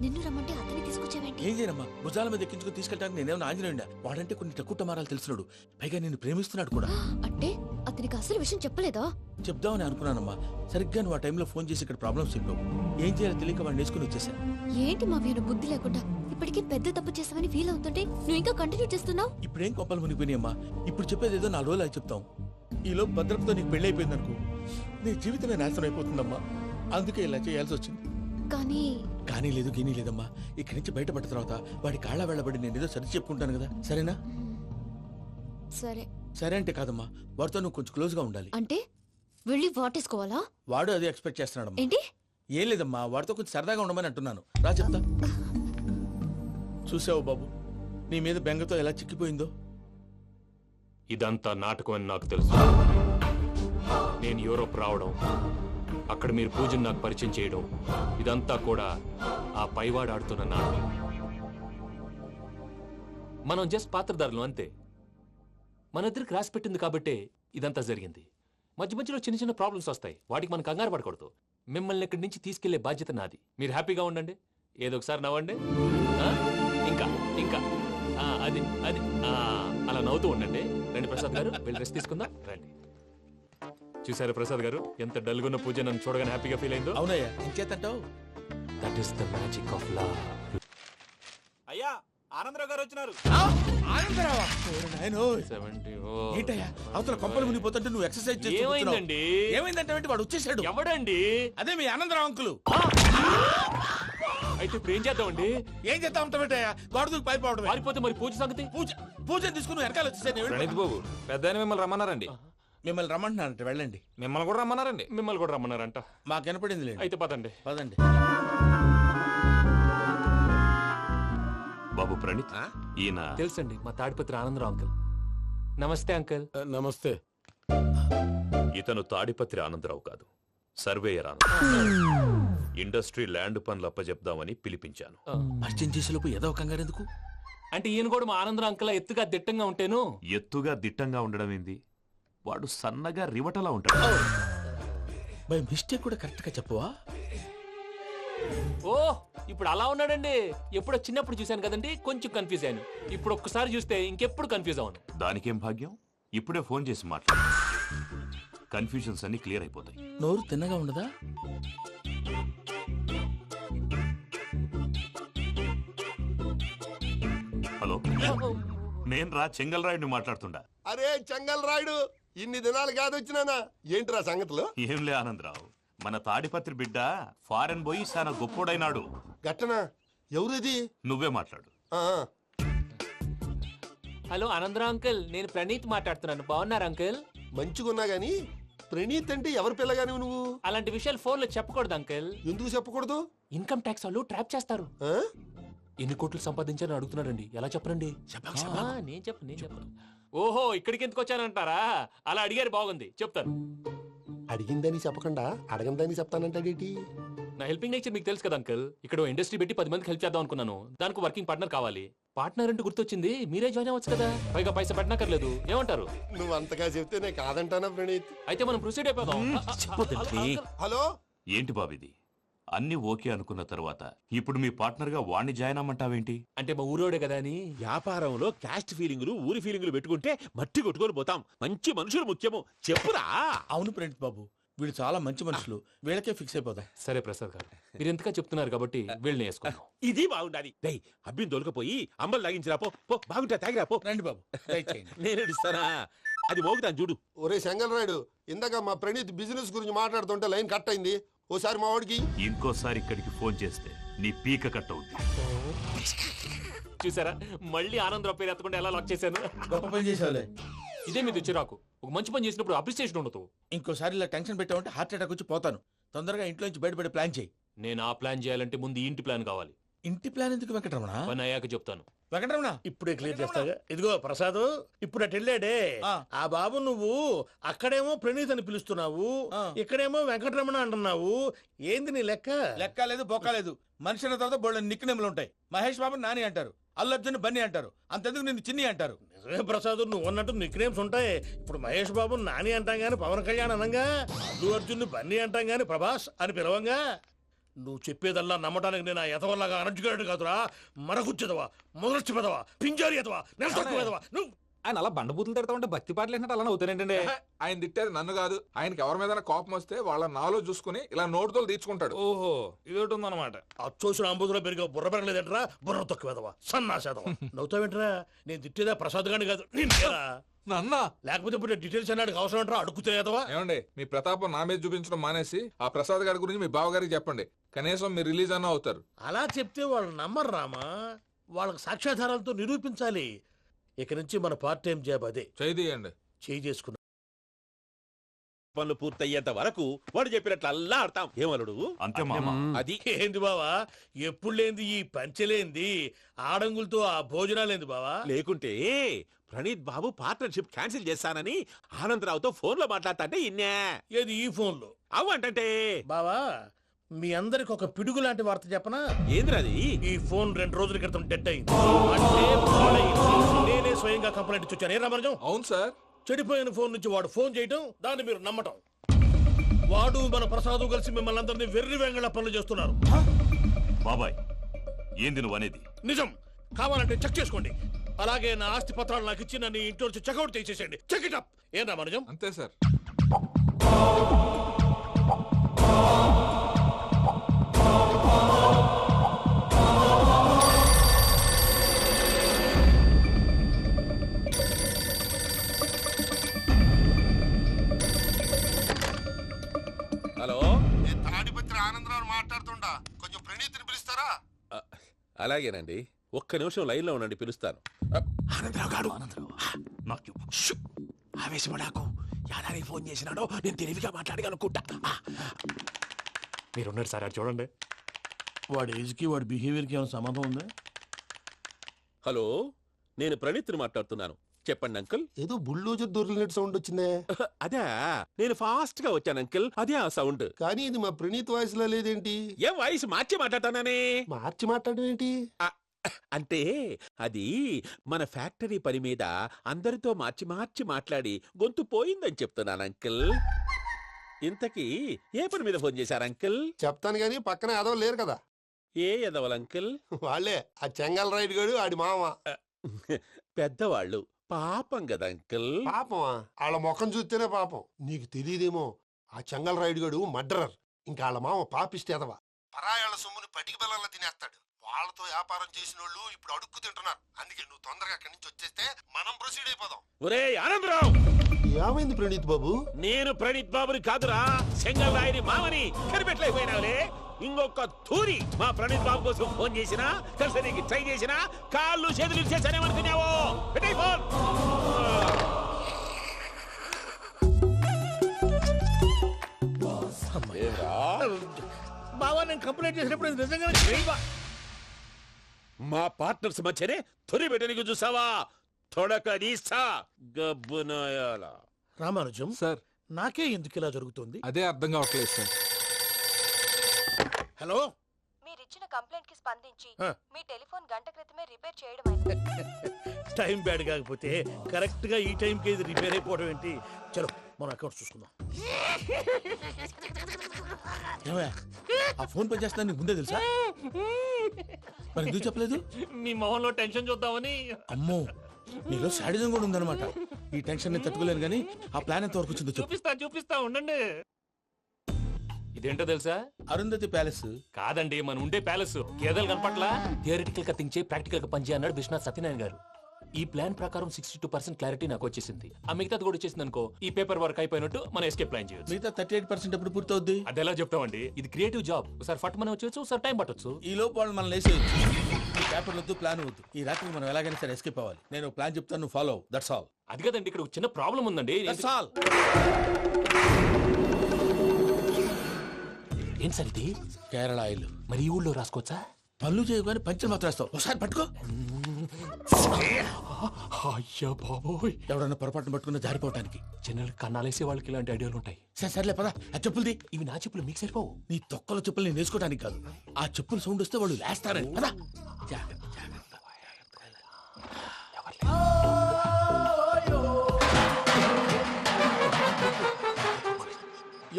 నిన్ను రమ్మంటే అతన్ని తీసుకొచ్చావేంటి? ఏం చేయనమ్మా, భుజాల మీద ఎక్కించుకుని తీసుకెళ్ళడానికి నేనేమన్నా ఆంజనేయుడా? వాడంటే కొన్ని తక్కువ టమారాలు తెలిసినాడు, పైగా నేను ప్రేమిస్తున్నాడు కూడా. అంటే అతనికి అసలు విషయం చెప్పలేదా? చెప్దామని అనుకున్నానమ్మా, సరిగ్గా నువ్వు ఆ టైంలో ఫోన్ చేసి ఇక్కడ ప్రాబ్లమ్స్ చెప్పావు. ఏం చేయాలో తెలియక వాడిని వేసుకుని వచ్చేసా. ఏంటి మా వీరు బుద్ధి లేకుండా ఇప్పటికీ పెద్ద తప్పు చేసావని ఫీల్ అవుతుంటే నువ్వు ఇంకా కంటిన్యూ చేస్తున్నావు? ఇప్పుడేం కొప్పలు మునిగిపోయినాయమ్మా, ఇప్పుడు చెప్పేది ఏదో 4 రోజులు అది చెప్తాం. ఈలో భద్రతతో నీకు పెళ్లి అయిపోయింది అనుకో, నీ జీవితమే నాశనం అయిపోతుందమ్మా. అందుకే ఇలా చేయాల్సి వచ్చింది. కానీ లేదు గీనీ లేదమ్మా, ఇక్కడి నుంచి బయటపడ్డ తర్వాత వాడి కాళ్ళ వెళ్ళబడి నేను ఏదో సరి చెప్పుకుంటాను కదా, సరేనా? సరే సరే అంటే కాదమ్మా, వాడితో నువ్వు కొంచెం క్లోజ్ గా ఉండాలి. అంటే వెళ్ళి వాటేసుకోవాలా? వాడు అది ఎక్స్పెక్ట్ చేస్తున్నాడమ్మా. ఏంటి? ఏం లేదమ్మా, వాడితో కొంచెం సరదాగా ఉండమని అంటున్నాను. రా చెప్తా. చూసావు బాబు, నీ మీద బెంగతో ఎలా చిక్కిపోయిందో. ఇదంతా నాటకం అని నాకు తెలుసు. నేను యూరోప్ రావడం, అక్కడ మీరు పూజను నాకు పరిచయం చేయడం, ఇదంతా కూడా ఆ పైవాడు ఆడుతున్న నాటకం. మనం జస్ట్ పాత్రధారులు అంతే. మన ఇద్దరికి రాసి పెట్టింది కాబట్టే ఇదంతా జరిగింది. మధ్య మధ్యలో చిన్న చిన్న ప్రాబ్లమ్స్ వస్తాయి, వాటికి మనం కంగారు పడకూడదు. మిమ్మల్ని ఇక్కడి నుంచి తీసుకెళ్లే బాధ్యత నాది. మీరు హ్యాపీగా ఉండండి, ఏదో ఒకసారి నవ్వండి. ఇంకా ఇంకా అది అది అలా నవ్వుతూ ఉండండి. రండి ప్రసాద్ గారు, వెళ్ళి రెస్ట్ తీసుకుందాం రండి. చూసారా ప్రసాద్ గారు, ఎంత డల్గున్న పూజ నన్ను చూడగానే హ్యాపీగా ఫీల్ అయిందో? అవునయ్యా, ఇంకేతంటావు? That is the magic of love. అయ్యా ఆనందరావు గారు వచ్చినారు. ఆనందరావా? ఏంటయ్యా అవతల కొంపలు మునిగిపోతుంటే నువ్వు ఎక్సర్సైజ్ చేస్తూ ఏమైందండి? ఏమైందంటే వాడు వచ్చేసాడు. ఎవడండి? అదే మీ ఆనందరావు అంకులు. అయితే ఇప్పుడు ఏం చేద్దామండి? ఏం చేద్దాం ఉంటావేటయ్యా, గొడవకు పైపోవడం. పారిపోతే మరి పూజ సంగతి? పూజ తీసుకుని వెనకాల వచ్చేసాను. ప్రణీత్ బాబు, పెద్ద మిమ్మల్ని రమ్మన్నారండి. మిమ్మల్ని రమ్మంటున్నారంట, వెళ్ళండి. మిమ్మల్ని కూడా రమ్మన్నారండి. మిమ్మల్ని కూడా రమ్మన్నారంట. మాకు వినపడింది లేదు. అయితే పదండి. పదండి. బాబు ప్రణీత్, ఈయన తెలుసండి, మా తాడిపత్రి ఆనందరావు అంకుల్. నమస్తే అంకుల్. నమస్తే. ఇతను తాడిపత్రి ఆనందరావు కాదు, సర్వేయర్ ఆనందరావు. ఇండస్ట్రీ ల్యాండ్ పనులు అప్పచెప్దామని పిలిపించాను. పరిచయం చేసేలోపు ఏదో కంగారు ఎందుకు? అంటే ఈయన కూడా మా ఆనందరావు అంకుల్ ఎత్తుగా దిట్టంగా ఉంటాను. ఎత్తుగా దిట్టంగా ఉండడం ఏంది, వాడు సన్నగా రివటలా ఉంటాడు. బై మిస్టేక్ కూడా కరెక్ట్ గా చెప్పవా? ఓ ఇప్పుడు అలా ఉన్నాడండి. ఎప్పుడో చిన్నప్పుడు చూశాను కదండి, కొంచెం కన్ఫ్యూజ్ అయ్యాను. ఇప్పుడు ఒక్కసారి చూస్తే ఇంకెప్పుడు కన్ఫ్యూజ్ అవ్వను. దానికేం భాగ్యం, ఇప్పుడే ఫోన్ చేసి మాట్లాడు, కన్ఫ్యూజన్స్ అన్ని క్లియర్ అయిపోతాయి. నోరు తిన్నగా ఉండదా? హలో, నేను రా చెంగల్ రాయుడిని మాట్లాడుతుండా. అరే చెంగల్ రాయుడు, ఇన్ని దినాలు కాదు వచ్చినానా? ఏంట్రా సంగతులు? ఏంలే ఆనందరావు, మన తాడిపత్రి బిడ్డ ఫారెన్ పోయి చాలా గొప్పోడైనాడు. గట్టనా? ఎవరిది? నువ్వే మాట్లాడు. హలో ఆనందరావు అంకుల్, నేను ప్రణీత్ మాట్లాడుతున్నాను. బాగున్నారు అంకుల్? మంచిగున్నా గాని ప్రణీత్ అంటే ఎవరి పిల్లగాని నువ్వు? అలాంటి విషయాలు ఫోన్ లో చెప్పకూడదు అంకుల్. ఎందుకు చెప్పకూడదు? ఇన్కమ్ ట్యాక్స్ వాళ్ళు ట్రాప్ చేస్తారు. ఎన్ని కోట్లు సంపాదించాలని అడుగుతున్నారండి, ఎలా చెప్పరండి? నేను చెప్పను. ఓహో, ఇక్కడికి ఎందుకు వచ్చానంటారా? అలా అడిగారు, బాగుంది, చెప్తాను. అడిగిందని చెప్పకుండా అడగందని చెప్తానంటాడేటి? నా హెల్పింగ్ నేచర్ మీకు తెలుసు కదా అంకుల్. ఇక్కడ ఇండస్ట్రీ పెట్టి 10 మందికి హెల్ప్ చేద్దాం అనుకున్నాను. దానికి వర్కింగ్ పార్ట్నర్ కావాలి. పార్ట్నర్ అంటే గుర్తొచ్చింది, మీరే జాయిన్ అవ్వచ్చు కదా, పైగా పైసా పెట్టనక్కర్లేదు. ఏమంటారు? నువ్వు అంతగా చెప్తే నేను కాదంటానా ప్రణీత్? అయితే మనం ప్రొసీడ్ అయిపోదాం. హలో, ఏంటి బాబిది? అన్ని ఓకే అనుకున్న తర్వాత ఇప్పుడు మీ పార్ట్నర్ గా వాణ్ణి జాయిన్ అమ్మంటావేంటి? అంటే మా ఊరోడే కదా అని. వ్యాపారంలో క్యాస్ట్ ఫీలింగులు, ఊరి ఫీలింగులు పెట్టుకుంటే మట్టి కొట్టుకొని పోతాం. మంచి మనుషులు ముఖ్యము, చెప్పురా. అవును ప్రణీత్ బాబు, వీళ్ళు చాలా మంచి మనుషులు, వీళ్ళకే ఫిక్స్ అయిపోదాం. సరే ప్రసాద్ గారు, మీరు ఎంతగా చెప్తున్నారు కాబట్టి వీళ్ళని వేసుకుందాం. ఇది బాగుండాలి. డై అబ్బిని దొలకపోయి అమ్మలు తాగించిరా పో పో, బాగుంటా తాగిరా పో. రండి బాబు, దయచేయండి. నేను ఇస్తానా, అది మోగుతాను చూడు. ఒరే చెంగల్ రాయుడు, ఇందాక మా ప్రణీత్ బిజినెస్ గురించి మాట్లాడుతుంటే లైన్ కట్ అయింది. ఓసారి మా వాడికి ఇంకోసారి ఇక్కడికి ఫోన్ చేస్తే నీ పీక కట్ అవుద్ది. చూసారా, మళ్ళీ ఆనందరావు పేరు ఎత్తకుండా ఎలా లాక్ చేశాను. గొప్ప పని చేసేవాళ్ళే. ఇదే మీద చిరాకు. ఒక మంచి పని చేసినప్పుడు అప్రిసియేషన్ ఉండదు. ఇంకోసారి ఇలా టెన్షన్ పెట్టామంటే హార్ట్ అటాక్ వచ్చి పోతాను. తొందరగా ఇంట్లో నుంచి బయటపడే ప్లాన్ చేయి. నేను ఆ ప్లాన్ చేయాలంటే ముందు ఈ ఇంటి ప్లాన్ కావాలి. ఇంటి ప్లాన్ ఎందుకు వెంకటరమణ? పని అయ్యాక చెప్తాను. వెంకటరమణ ఇప్పుడే క్లియర్ చేస్తాగా. ఇదిగో ప్రసాద్, ఇప్పుడు అటు వెళ్ళాడే ఆ బాబు, నువ్వు అక్కడేమో ప్రణీత్ అని పిలుస్తున్నావు, ఇక్కడేమో వెంకటరమణ అంటున్నావు. ఏంది నీ లెక్క? లెక్క లేదు, బొక్క లేదు. మనిషి అన్న తర్వాత బోళ్ళ నిక్నెములు ఉంటాయి. మహేష్ బాబు నాని అంటారు, అల్లు అర్జున్ బన్నీ అంటారు, అంతెందుకు నిన్ను చిన్ని అంటారు. నిజమే ప్రసాద్, నువ్వు అన్నట్టు నిక్నేమ్స్ ఉంటాయి. ఇప్పుడు మహేష్ బాబు నాని అంటాం గాని పవన్ కళ్యాణ్ అనంగా, అల్లు అర్జున్ బన్నీ అంటాం గాని ప్రభాస్ అని పిలవంగా. నువ్వు చెప్పేదల్లా నమ్మటానికి నేను ఎతవల్లాగా అనర్జుకేటెడ్ కాదురా. మరగుచ్చదవా, మొదలచ్చి పెదవా, పింజారి ఎదవా, నెలసొక్కుదవా నువ్వు. ఆయన అలా బండబూతులు తిడతా ఉంటే భక్తి పాటలు ఏంటంటే అలా అవుతానంటే. ఆయన తిట్టేది నన్ను కాదు, ఆయనకి ఎవరి మీద కోపం వస్తే వాళ్ళ నాలో చూసుకుని ఇలా నోటుతో తీర్చుకుంటాడు. ఓహో, ఇది ఒకటి ఉందన్నమాట. అచ్చోసిన అంబుధులో పెరిగే బుర్ర పెరగలేదంటరా, బుర్ర తొక్కువేదవా, సన్నాసేదవా. నవ్వుతావేంట్రా? నేను తిట్టేదా ప్రసాద్ గాని కాదు, నేనేరా. నన్న లేకపోతే ఇప్పుడు డీటెయిల్స్ అన్నాడు అవసరం అంటారా? అడుగుతాయేదవా? ఏమండి, మీ ప్రతాపం నా మీద చూపించడం మానేసి ఆ ప్రసాద్ గారి గురించి మీ బావగారికి చెప్పండి. కనీసం మీరు రిలీజ్ అన్న అవుతారు. అలా చెప్తే వాళ్ళు నమ్మరు రామా. వాళ్ళకి సాక్ష్యాధారాలతో నిరూపించాలి. ఇక నుంచి మన పార్ట్ టైం జాబ్ అదే. చేయండి. చేయి చేసుకున్నా పనులు పూర్తయ్యేంత వరకు వాడు చెప్పినట్లు అల్లా ఆడతాం. ఏమలుడు అంతే మామ. అది ఏంది బావా, ఎప్పుడు లేంది ఈ పంచలేంది, ఆడంగులతో ఆ భోజనాలేంది బావా? లేకుంటే ప్రణీత్ బాబు పార్ట్నర్షిప్ క్యాన్సిల్ చేస్తానని ఆనందరావుతో ఫోన్ లో మాట్లాడతాంటే ఇన్నే. ఏది ఈ ఫోన్ లో? అవ్వంటే బావా, మీ అందరికి ఒక పిడుగు లాంటి వార్త చెప్పనా? ఏంద్రది? ఈ ఫోన్ 2 రోజుల క్రితం డెడ్ అయింది. అంటే పాడైంది. నేనే స్వయంగా కంప్లైంట్ ఇచ్చి వచ్చాను. ఏ రామరాజం? అవును సార్. చెడిపోయిన ఫోన్ నుంచి వాడు ఫోన్ చేయటం, దాన్ని మీరు నమ్మటం. వాడు మన ప్రసాదు కలిసి మిమ్మల్ని అందరినీ వెర్రి వెంగళ పనులు చేస్తున్నారు. బాబాయ్, ఏంది నువ్వు అనేది? నిజం. కావాలంటే చెక్ చేసుకోండి. అలాగే నా ఆస్తి పత్రాలు నాకు ఇచ్చి నన్ను ఇంట్లో నుంచి చెక్అౌట్ చేసేసండి. Check it up. ఏం రామరాజం? అంతే సార్. హలో, తాడిపత్రి ఆనందరావు మాట్లాడుతుండా, కొంచెం ప్రణీతిని పిలుస్తారా? అలాగేనండి. ఒక్క నిమిషం లైన్ లో ఉండండి, పిలుస్తాను. ఆనందరావు గాడు నాకు ఆవేశపడాకు. యాదానికి ఫోన్ చేసినాడో నేను తెలివిగా మాట్లాడగలనుకుంటా. మీరున్నారు సార్, అది చూడండి. వాడి ఏజ్ కి వాడి బిహేవియర్ కి ఏమైనా సంబంధం ఉందా? హలో, నేను ప్రణీత్ని మాట్లాడుతున్నాను. చెప్పండి అంకుల్. ఏదో బుల్డోజర్ దొరికినట్టు సౌండ్ వచ్చిందే. అదే, నేను ఫాస్ట్ గా వచ్చాను అంకుల్, అదే ఆ సౌండ్. కానీ ఇది మా ప్రణీత్ వాయిస్ లో లేదేంటి? ఏం వాయిస్ మార్చి మాట్లాడతానని? మార్చి మాట్లాడడం ఏంటి? అంటే అది మన ఫ్యాక్టరీ పని మీద అందరితో మార్చి మార్చి మాట్లాడి గొంతు పోయిందని చెప్తున్నాను అంకుల్. ఇంతకీ ఏ పని మీద ఫోన్ చేశారు అంకుల్? చెప్తాను గానీ పక్కన ఏదో లేరు కదా. ఏ ఎదవల్ అంకుల్? వాళ్ళే ఆ చెంగల్ రైడ్ గడు ఆడి మామ. పెద్దవాళ్ళు, పాపం కదా అంకుల్. పాపమా? వాళ్ళ ముఖం చూస్తేనే పాపం. నీకు తెలియదేమో, ఆ చెంగల్ రైడ్ గడు మర్డరర్. ఇంకా వాళ్ళ మామ పాపిస్తేదవా. పరాయాళ్ళ సొమ్ముని పటికి బెల్లంలో తినేస్తాడు. వాళ్ళతో వ్యాపారం చేసిన వాళ్ళు ఇప్పుడు అడుక్కు తింటున్నారు. అందుకే నువ్వు తొందరగా అక్కడి నుంచి వచ్చేస్తే మనం ప్రొసీడ్ అయిపోదాం. ఒరే ఆనందరావు! ఏమైంది ప్రణీత్ బాబు? నేను ప్రణీత్ బాబుని కాదురా, సెంగల్ రాయని మామని. కనిపెట్టలేకపోయినావులే. ఇంకొక తూరి మా ప్రణీత్ బాబు కోసం ఫోన్ చేసినా, కలిసి నీకు ట్రై చేసినా, కాళ్ళు చేతులు ఇచ్చేసానేమనుకున్నావు. పెట్టే ఫోన్. బావా, నేను కంప్లైంట్ చేసినప్పుడు ఇది నిజంగా మా పార్ట్నర్స్ మధ్యనే తొలి పెట్టడానికి చూసావా? తొడక నీస్తా గబ్బునాయాల. రామానుజం సార్, నాకే ఎందుకు ఇలా జరుగుతుంది? అదే అర్థం కావట్లేదు సార్. హలో, మీరిచ్చిన కంప్లైంట్ కి స్పందించి ఆ. మీ టెలిఫోన్ గంట క్రితమే రిపేర్ చేయడం అయింది. టైం బ్యాడ్ కాకపోతే కరెక్ట్ గా ఈ టైం కి ఇది రిపేర్ అయిపోవడం ఏంటి? చలో మన అకౌంట్ చూసుకుందాం. ఏమయ్య, ఆ ఫోన్ పని చేస్తున్నా నీకు ముందే తెలుసా? మరి ఎందుకు చెప్పలేదు? మీ మొహంలో టెన్షన్ చూద్దామని. అమ్మో, నీలో శాడిజం కూడా ఉందన్నమాట. ఈ టెన్షన్ ని తట్టుకోలేను కానీ ఆ ప్లాన్ ఎంత వరకు వచ్చిందో చెప్పు. చూపిస్తా ఉండండి. ఇదేంటో తెలుసా? అరుంధతి ప్యాలెస్ కాదండి, మన ఉండే ప్యాలెస్. గేదెలు కనపట్లా? థియరిటికల్ గా థింక్ చేయి, ప్రాక్టికల్ గా పనిచేయ అన్నాడు విశ్వనాథ్ సత్యనారాయణ గారు. ఈ ప్లాన్ ప్రకారం 62% క్లారిటీ నాకు వచ్చేసింది. ఆ మిగతాది కూడా వచ్చేసింది అనుకో, ఈ పేపర్ వర్క్ అయిపోయినట్టు మనం ఎస్కేప్ ప్లాన్ చేయొచ్చు. మిగతా 38% ఎప్పుడు పూర్తవుద్ది? అది ఎలా చెప్తామండి? ఇది క్రియేటివ్ జాబ్. ఒకసారి ఫట్ మనం వచ్చేచ్చు, ఒకసారి టైం పట్టొచ్చు. ఈ లోపు వాళ్ళు మనం లేసేయచ్చు. ఈ పేపర్ వద్దు, ప్లాన్ వద్దు. ఈ రాత్రికి మనం ఎలాగైనా సరే ఎస్కేప్ అవ్వాలి. నేను ప్లాన్ చెప్తాను, నువ్వు ఫాలో. That's all. అది కదండి, ఇక్కడ ఒక చిన్న ప్రాబ్లం ఉందండి. That's all. ఏం సార్ ఇది? కేరళ ఆయిల్. మరి ఈ ఊళ్ళో రాసుకోవచ్చా? పనులు చేయగానే పంచర్ మాత్రం వేస్తావు. ఒకసారి పట్టుకో. అయ్యా బాబోయ్, ఎవడన్నా పొరపాటున పట్టుకున్న జారిపోవటానికి. జనరల్ కన్నాలేసే వాళ్ళకి ఇలాంటి ఐడియాలు ఉంటాయి. సర్లే పదా, ఆ చెప్పులది. ఇవి నా చెప్పులు, మీకు సరిపోవు. నీ తొక్కల చెప్పులు నేను వేసుకోవడానికి కాదు, ఆ చెప్పులు సౌండ్ వస్తే వాళ్ళు లేస్తారని. పదా.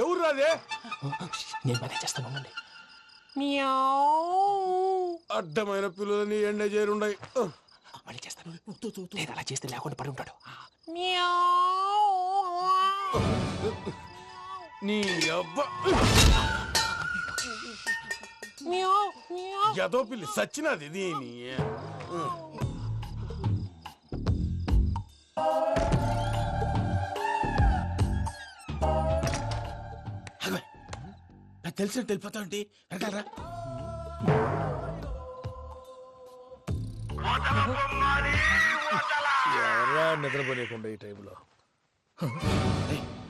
ఎవరు రాదే? నేను మేనేజ్ చేస్తాను, ఉండండి. అడ్డమైన పిల్లలని ఎండ చేరుండయి. మళ్ళీ చేస్తాను. లేదు, అలా చేస్తే లేకుండా పడి ఉంటాడు. నీ అబ్బా ఎదో పిల్లి సచ్చినది దీని. తెలిసినట్టు వెళ్ళిపోతావంటి వెనకాలరా. ఎవరా నిద్రపోలేకుండా ఈ టైంలో?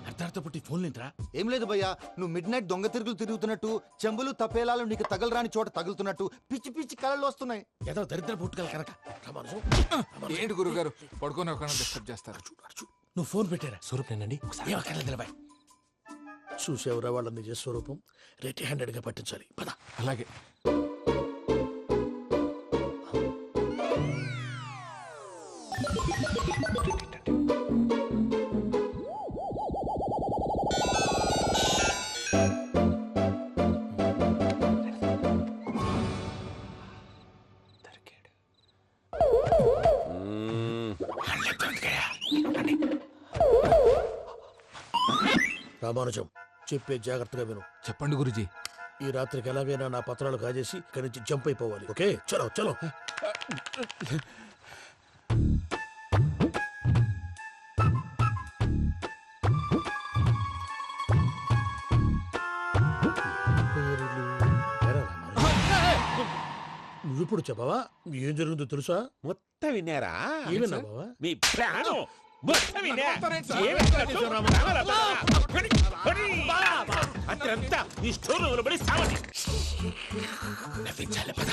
అర్ధార్థ పుట్టి ఫోన్ లేంట్రా? ఏం లేదు భయ్యా, నువ్వు మిడ్ నైట్ దొంగ తిరుగులు తిరుగుతున్నట్టు, చెంబులు తపేలాలు నీకు తగలరాని చోట తగులుతున్నట్టు పిచ్చి పిచ్చి కళలు వస్తున్నాయి. ఏదో దరిద్ర పుట్టుకల కనుక. ఏంటి గురుగారు పడుకొని ఒక డిస్టర్బ్ చేస్తారు? నువ్వు ఫోన్ పెట్టారా? స్వరూప్ నేనండి. నిలబాయ్. చూసేవరా వాళ్ళ నిజ స్వరూపం. రెట్టి హ్యాండెడ్ గా పట్టించాలి. పద. అలాగే. రామానుజం, చెప్పే జాగ్రత్తగా విను. చెప్పండి గురుజీ. ఈ రాత్రికి ఎలాగైనా నా పత్రాలు కాజేసి ఇక్కడి నుంచి జంప్ అయిపోవాలి. ఓకే, చలో చలో. నువ్విప్పుడు చెప్పవా ఏం జరుగుతుందో తెలుసా? మొత్తం విన్నారా? ఏమన్నా బావా? మీ ప్రాణం మొత్తం విన్నా. అతనంతా ఈ స్టోర్ రూమ్ లో పడి సావండి. నవ్వించాలి. పద.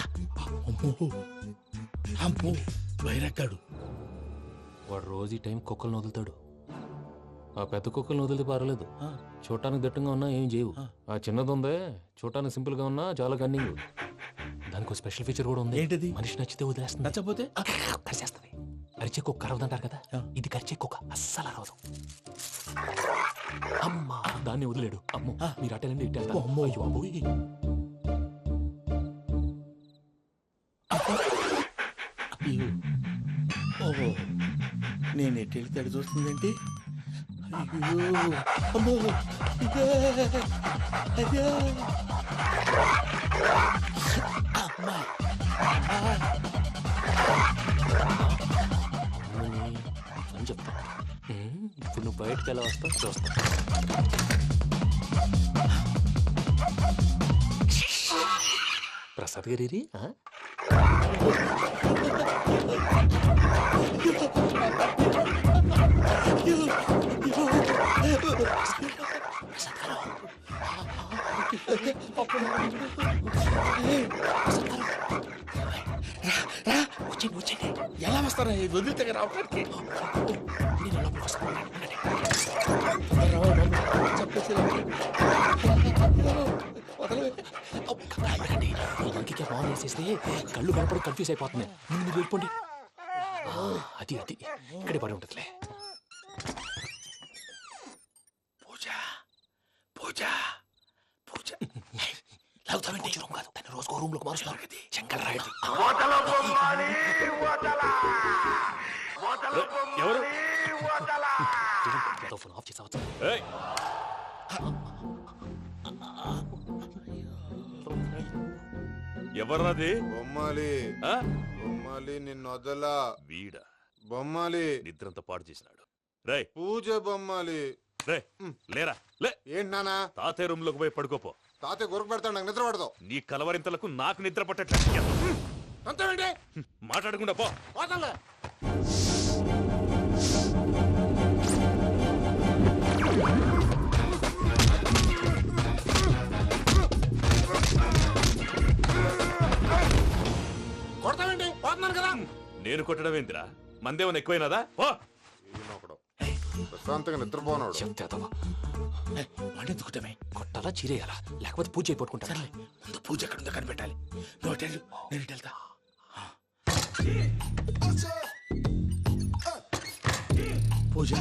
అమ్మో వైరక్కాడు. వాడు రోజు ఈ టైం కుక్కలను వదులుతాడు. ఆ పెద్ద కుక్కలను వదిలితే పర్లేదు, చూడటానికి దట్టంగా ఉన్నా ఏం చేయవు. ఆ చిన్నది ఉందే, చూడటానికి సింపుల్ గా ఉన్నా చాలా కన్నింగ్. దానికి ఒక స్పెషల్ ఫీచర్ కూడా ఉంది. ఏంటిది? మనిషి నచ్చితే వదిలేస్తుంది, నచ్చపోతే కరిచేస్తుంది. అరిచే కుక్క అరవదంటారు కదా, ఇది కరిచే కుక్క అస్సలు అరవదు. అమ్మా, దాన్ని వదిలేడు. అమ్మో, మీరు అటెండి ఇటు వెళ్తారు. అమ్మో. అయ్యో బాబోయ్. ఓహో, నేను ఎటు వెళ్తే అటు చూస్తుందేంటి? అయ్యో అమ్మో, అయ్యో అమ్మా. అని చెప్తా. ఇప్పుడు నువ్వు బయటకు ఎలా వస్తావు చూస్తా. ప్రసాద్ గారి వచ్చండి. ఎలా వస్తారా? వదిలితే రావడానికి చెప్పేసి ఇంకే ఫోన్ వేసేస్తే కళ్ళు కనపడి కన్ఫ్యూజ్ అయిపోతున్నాయి. మీరు వెళ్ళిపోండి. అది అది ఇక్కడే పడి ఉంటుందిలే. పూజ పూజ పూజ లాగుతామంటే రూమ్ కాదు, తన రోజుకో రూమ్ లోకి మారుస్తున్నారు కదా. శంకర్ రాయుడు ఎవరు? ఫోన్ ఆఫ్ చేసావచ్చు. ఎవర్రాది? బొమ్మాలి ఆ? బొమ్మాలి నిన్ను వదలా. వీడా బొమ్మాలి నిద్రంతా పాడు చేసినాడు. రేయ్ పూజ బొమ్మాలి. రే లేరా లే. ఏంటి నానా? తాతయ్య రూమ్ లోకి పోయి పడుకోపో. తాతయ్య గురకు పెడతాడు, నాకు నిద్ర పడదు. నీ కలవరింతలకు నాకు నిద్ర పట్టేట్టు అంతేంటి? మాట్లాడకుండా పో. పోతాలే. కొడతావేంటి? పోతున్నాను కదా. నేను కొట్టడం ఏందిరా? మందేమన్నా ఎక్కువైనదా? ఓ ప్రశాంతంగా నిద్రపోనాడు. వాడెందుకుంటామే కొట్టాలా చీరేయాలా లేకపోతే పూజ అయిపోట్టుకుంటా. ముందు పూజ ఎక్కడ ఉందో కనిపెట్టాలి. నువ్వు నేను ఇటు వెళ్తా. పూజ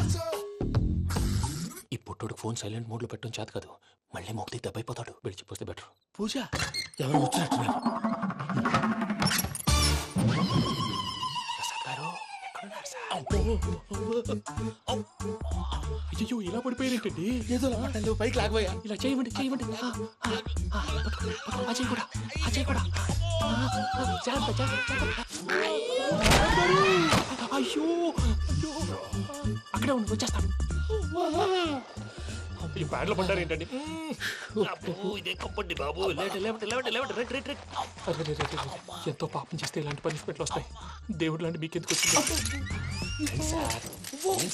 ఈ పుట్టుడు ఫోన్ సైలెంట్ మోడ్ లో పెట్టడం చేత కాదు. మళ్ళీ మొక్కి దెబ్బైపోతాడు. విడిచిపోతే బెటర్. పూజ ఎవరు వచ్చినట్టున్నారు. ప్రసాద్ గారు ఎక్కడున్నారు సార్? అయ్యో ఇలా పడిపోయినట్టండి. ఏదో పట్టాలి పైకి లాగబోయా. ఇలా చేయమండి చేయమండి. అజయ్ కూడా అజయ్ కూడా జాగ్రత్త జాగ్రత్త. అయ్యో అయ్యో అక్కడే ఉండి వచ్చేస్తాను. ఈ బ్యాడ్ లో పడ్డారు ఏంటండి? ఇదే కప్పండి బాబు. ఎంతో పాపం చేస్తే ఇలాంటి పనిష్మెంట్లు వస్తాయి. దేవుడు లాంటి మీకు ఎందుకు వచ్చింది?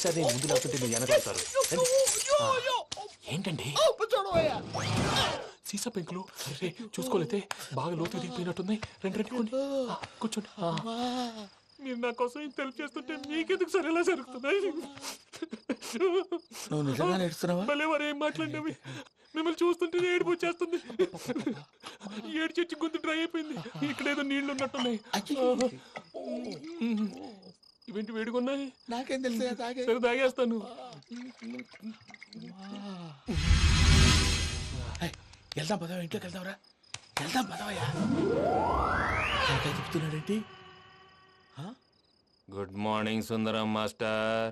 సార్ నేను ముందు లేకుంటే మీరు వెనకాడతారు. ఏంటండి సీసా పెంకులు? అరే చూసుకోలేతే బాగా లోతుగా దిగిపోయినట్టున్నాయి. రండి కూర్చోండి. మీరు నా కోసం ఇంత హెల్ప్ చేస్తుంటే మీకెందుకు సరే ఎలా జరుగుతున్నాయి? నువ్వు నిజంగా నేర్చుతున్నావా? భలే వారు ఏం మాట్లాడినవి. మిమ్మల్ని చూస్తుంటే ఏడుపు వచ్చేస్తుంది. ఏడు చెట్టు గొంతు డ్రై అయిపోయింది. ఇక్కడ ఏదో నీళ్లు ఉన్నట్టున్నాయి. ఇవేంటి వేడుకున్నాయి? నాకేం తెలుసు. సరే తాగేస్తాను. వెళ్దాం పదవా, ఇంట్లోకి వెళ్దాంరా. వెళ్దాం పదవయ్యా. చెప్తున్నాడేంటి? గుడ్ మార్నింగ్ సుందరం మాస్టర్.